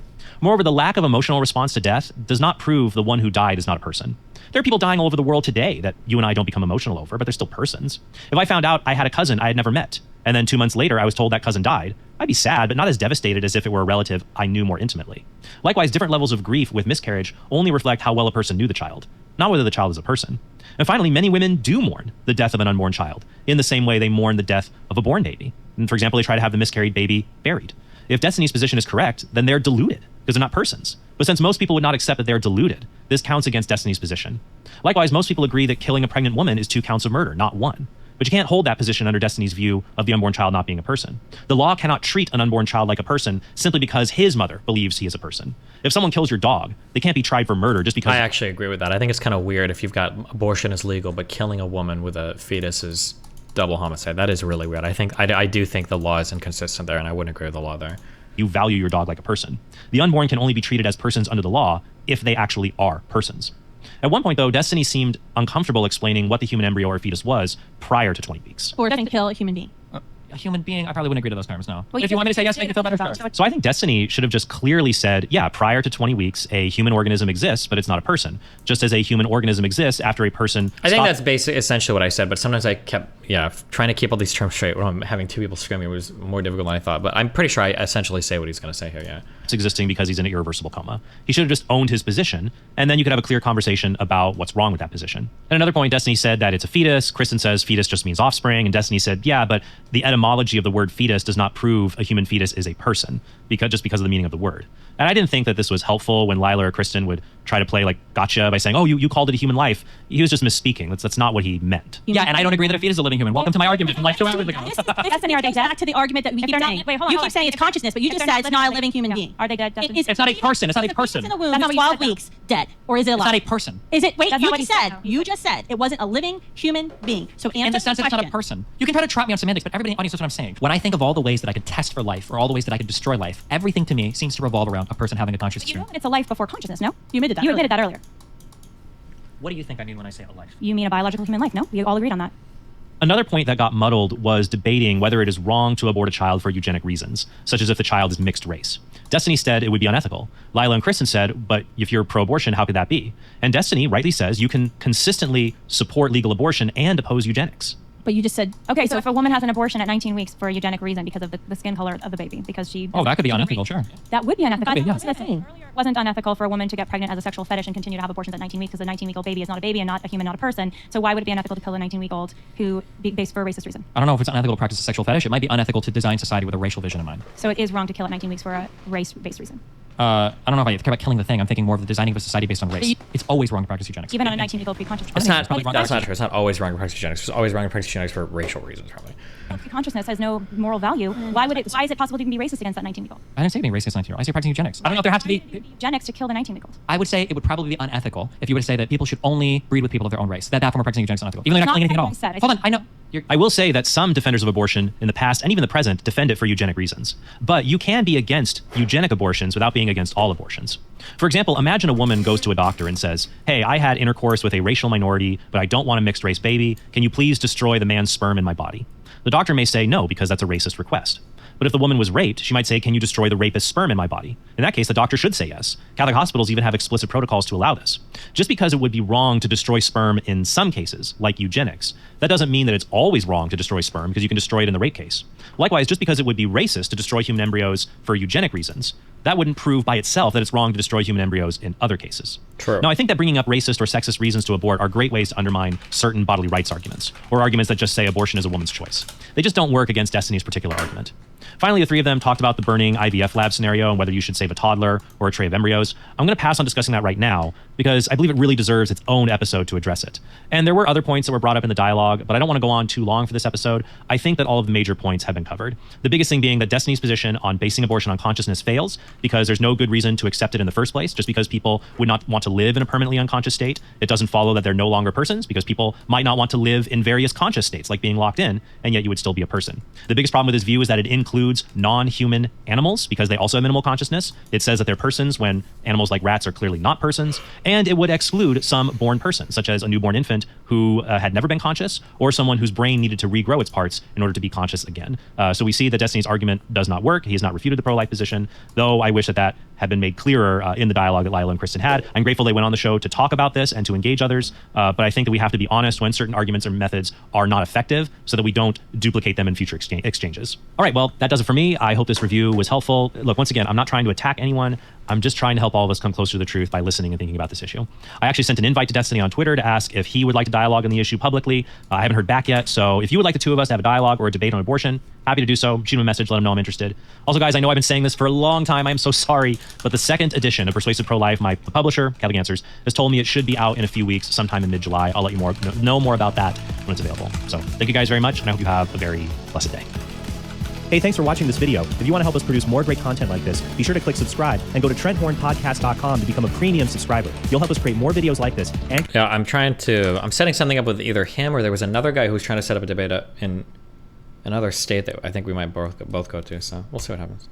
Moreover, the lack of emotional response to death does not prove the one who died is not a person. There are people dying all over the world today that you and I don't become emotional over, but they're still persons. If I found out I had a cousin I had never met, and then 2 months later I was told that cousin died, I'd be sad, but not as devastated as if it were a relative I knew more intimately. Likewise, different levels of grief with miscarriage only reflect how well a person knew the child, not whether the child is a person. And finally, many women do mourn the death of an unborn child, in the same way they mourn the death of a born baby. And for example, they try to have the miscarried baby buried. If Destiny's position is correct, then they're deluded, because they're not persons. But since most people would not accept that they're deluded, this counts against Destiny's position. Likewise, most people agree that killing a pregnant woman is 2 counts of murder, not 1. But you can't hold that position under Destiny's view of the unborn child not being a person. The law cannot treat an unborn child like a person simply because his mother believes he is a person. If someone kills your dog, they can't be tried for murder just because... I actually agree with that. I think it's kind of weird if you've got abortion is legal, but killing a woman with a fetus is double homicide. That is really weird. I do think the law is inconsistent there, and I wouldn't agree with the law there. You value your dog like a person. The unborn can only be treated as persons under the law if they actually are persons. At one point, though, Destiny seemed uncomfortable explaining what the human embryo or fetus was prior to 20 weeks. Or doesn't kill a human being. A human being, I probably wouldn't agree to those terms, no. Well, if you want me to say yes, make it feel better, sure. So I think Destiny should have just clearly said, yeah, prior to 20 weeks, a human organism exists, but it's not a person. Just as a human organism exists after a person... I think that's essentially what I said, but sometimes I kept, trying to keep all these terms straight when I'm having 2 people screaming was more difficult than I thought, but I'm pretty sure I essentially say what he's going to say here, yeah. It's existing because he's in an irreversible coma. He should have just owned his position, and then you could have a clear conversation about what's wrong with that position. At another point, Destiny said that it's a fetus. Kristen says fetus just means offspring, and Destiny said, yeah, but the etymology of the word fetus does not prove a human fetus is a person, because of the meaning of the word. And I didn't think that this was helpful when Lila or Kristen would try to play like gotcha by saying, oh, you called it a human life. He was just misspeaking. That's not what he meant. Yeah, and I don't agree that a fetus is a living human. Welcome to my argument from like 2 hours ago. That's back to the argument that we keep saying. Wait, hold on, you keep saying it's consciousness, but you just said it's not a living human being. Are they dead? It's not a person. It's not a person. In the womb, That's not what you 12 said, though. weeks, dead. Or is it alive? It's not a person. Is it? Wait, That's you not what just he said, said. though. You just said it wasn't a living human being. So answer In the sense that it's not a person. You can try to trap me on semantics, but everybody in the audience knows what I'm saying. When I think of all the ways that I could test for life, or all the ways that I could destroy life, everything to me seems to revolve around a person having a conscious You know experience. that it's a life before consciousness, no? You admitted that. You admitted that earlier. What do you think I mean when I say a life? You mean a biological human life, no? We all agreed on that. Another point that got muddled was debating whether it is wrong to abort a child for eugenic reasons, such as if the child is mixed race. Destiny said it would be unethical. Lila and Kristen said, but if you're pro-abortion, how could that be? And Destiny rightly says you can consistently support legal abortion and oppose eugenics. But you just said, Okay, so if a woman has an abortion at 19 weeks for a eugenic reason because of the skin color of the baby, because she... Oh, that could be unethical, sure. That would be unethical. That could be, yeah. That's what I'm saying. Earlier, it wasn't unethical for a woman to get pregnant as a sexual fetish and continue to have abortions at 19 weeks because a 19-week-old baby is not a baby and not a human, not a person. So why would it be unethical to kill a 19-week-old who based for a racist reason? I don't know if it's unethical to practice a sexual fetish. It might be unethical to design society with a racial vision in mind. So it is wrong to kill at 19 weeks for a race-based reason. I don't know if I care about killing the thing. I'm thinking more of the designing of a society based on race. It's always wrong to practice eugenics. Even on a 19-week-old pre-conscious. It's not. probably wrong. That's not true. It's not always wrong to practice eugenics. It's always wrong to practice eugenics for racial reasons, probably. Consciousness has no moral value. Why is it possible to even be racist against that 19-week-old? I didn't say being racist 19-year-old. I say practicing eugenics. I don't know if there has to be... Eugenics to kill the 19-week-old. I would say it would probably be unethical if you were to say that people should only breed with people of their own race. That form of practicing eugenics is unethical. Even though you're not killing anything at all. That's not what I said. Hold on, I know. I will say that some defenders of abortion in the past and even the present defend it for eugenic reasons. But you can be against eugenic abortions without being against all abortions. For example, imagine a woman goes to a doctor and says, hey, I had intercourse with a racial minority, but I don't want a mixed race baby. Can you please destroy the man's sperm in my body? The doctor may say no, because that's a racist request. But if the woman was raped, she might say, can you destroy the rapist's sperm in my body? In that case, the doctor should say yes. Catholic hospitals even have explicit protocols to allow this. Just because it would be wrong to destroy sperm in some cases, like eugenics, that doesn't mean that it's always wrong to destroy sperm because you can destroy it in the rape case. Likewise, just because it would be racist to destroy human embryos for eugenic reasons, that wouldn't prove by itself that it's wrong to destroy human embryos in other cases. True. Now, I think that bringing up racist or sexist reasons to abort are great ways to undermine certain bodily rights arguments, or arguments that just say abortion is a woman's choice. They just don't work against Destiny's particular argument. Finally, the three of them talked about the burning IVF lab scenario and whether you should save a toddler or a tray of embryos. I'm going to pass on discussing that right now because I believe it really deserves its own episode to address it. And there were other points that were brought up in the dialogue, but I don't want to go on too long for this episode. I think that all of the major points have been covered. The biggest thing being that Destiny's position on basing abortion on consciousness fails because there's no good reason to accept it in the first place. Just because people would not want to live in a permanently unconscious state, it doesn't follow that they're no longer persons because people might not want to live in various conscious states, like being locked in, and yet you would still be a person. The biggest problem with this view is that it includes non-human animals because they also have minimal consciousness. It says that they're persons when animals like rats are clearly not persons, and it would exclude some born persons, such as a newborn infant who had never been conscious, or someone whose brain needed to regrow its parts in order to be conscious again. So we see that Destiny's argument does not work. He has not refuted the pro-life position, though I wish that that had been made clearer in the dialogue that Lila and Kristen had. I'm grateful they went on the show to talk about this and to engage others, but I think that we have to be honest when certain arguments or methods are not effective so that we don't duplicate them in future exchanges. All right, well, that does it for me. I hope this review was helpful. Look, once again, I'm not trying to attack anyone. I'm just trying to help all of us come closer to the truth by listening and thinking about this issue. I actually sent an invite to Destiny on Twitter to ask if he would like to dialogue on the issue publicly. I haven't heard back yet, so if you would like the two of us to have a dialogue or a debate on abortion, happy to do so. Shoot him a message, let him know I'm interested. Also, guys, I know I've been saying this for a long time. I'm so sorry, but the second edition of Persuasive Pro-Life, my publisher, Catholic Answers, has told me it should be out in a few weeks, sometime in mid-July. I'll let you know more about that when it's available. So thank you guys very much, and I hope you have a very blessed day. Hey, thanks for watching this video. If you want to help us produce more great content like this, be sure to click subscribe and go to TrentHornPodcast.com to become a premium subscriber. You'll help us create more videos like this. And Yeah, I'm setting something up with either him or there was another guy who was trying to set up a debate in another state that I think we might both go to. So we'll see what happens.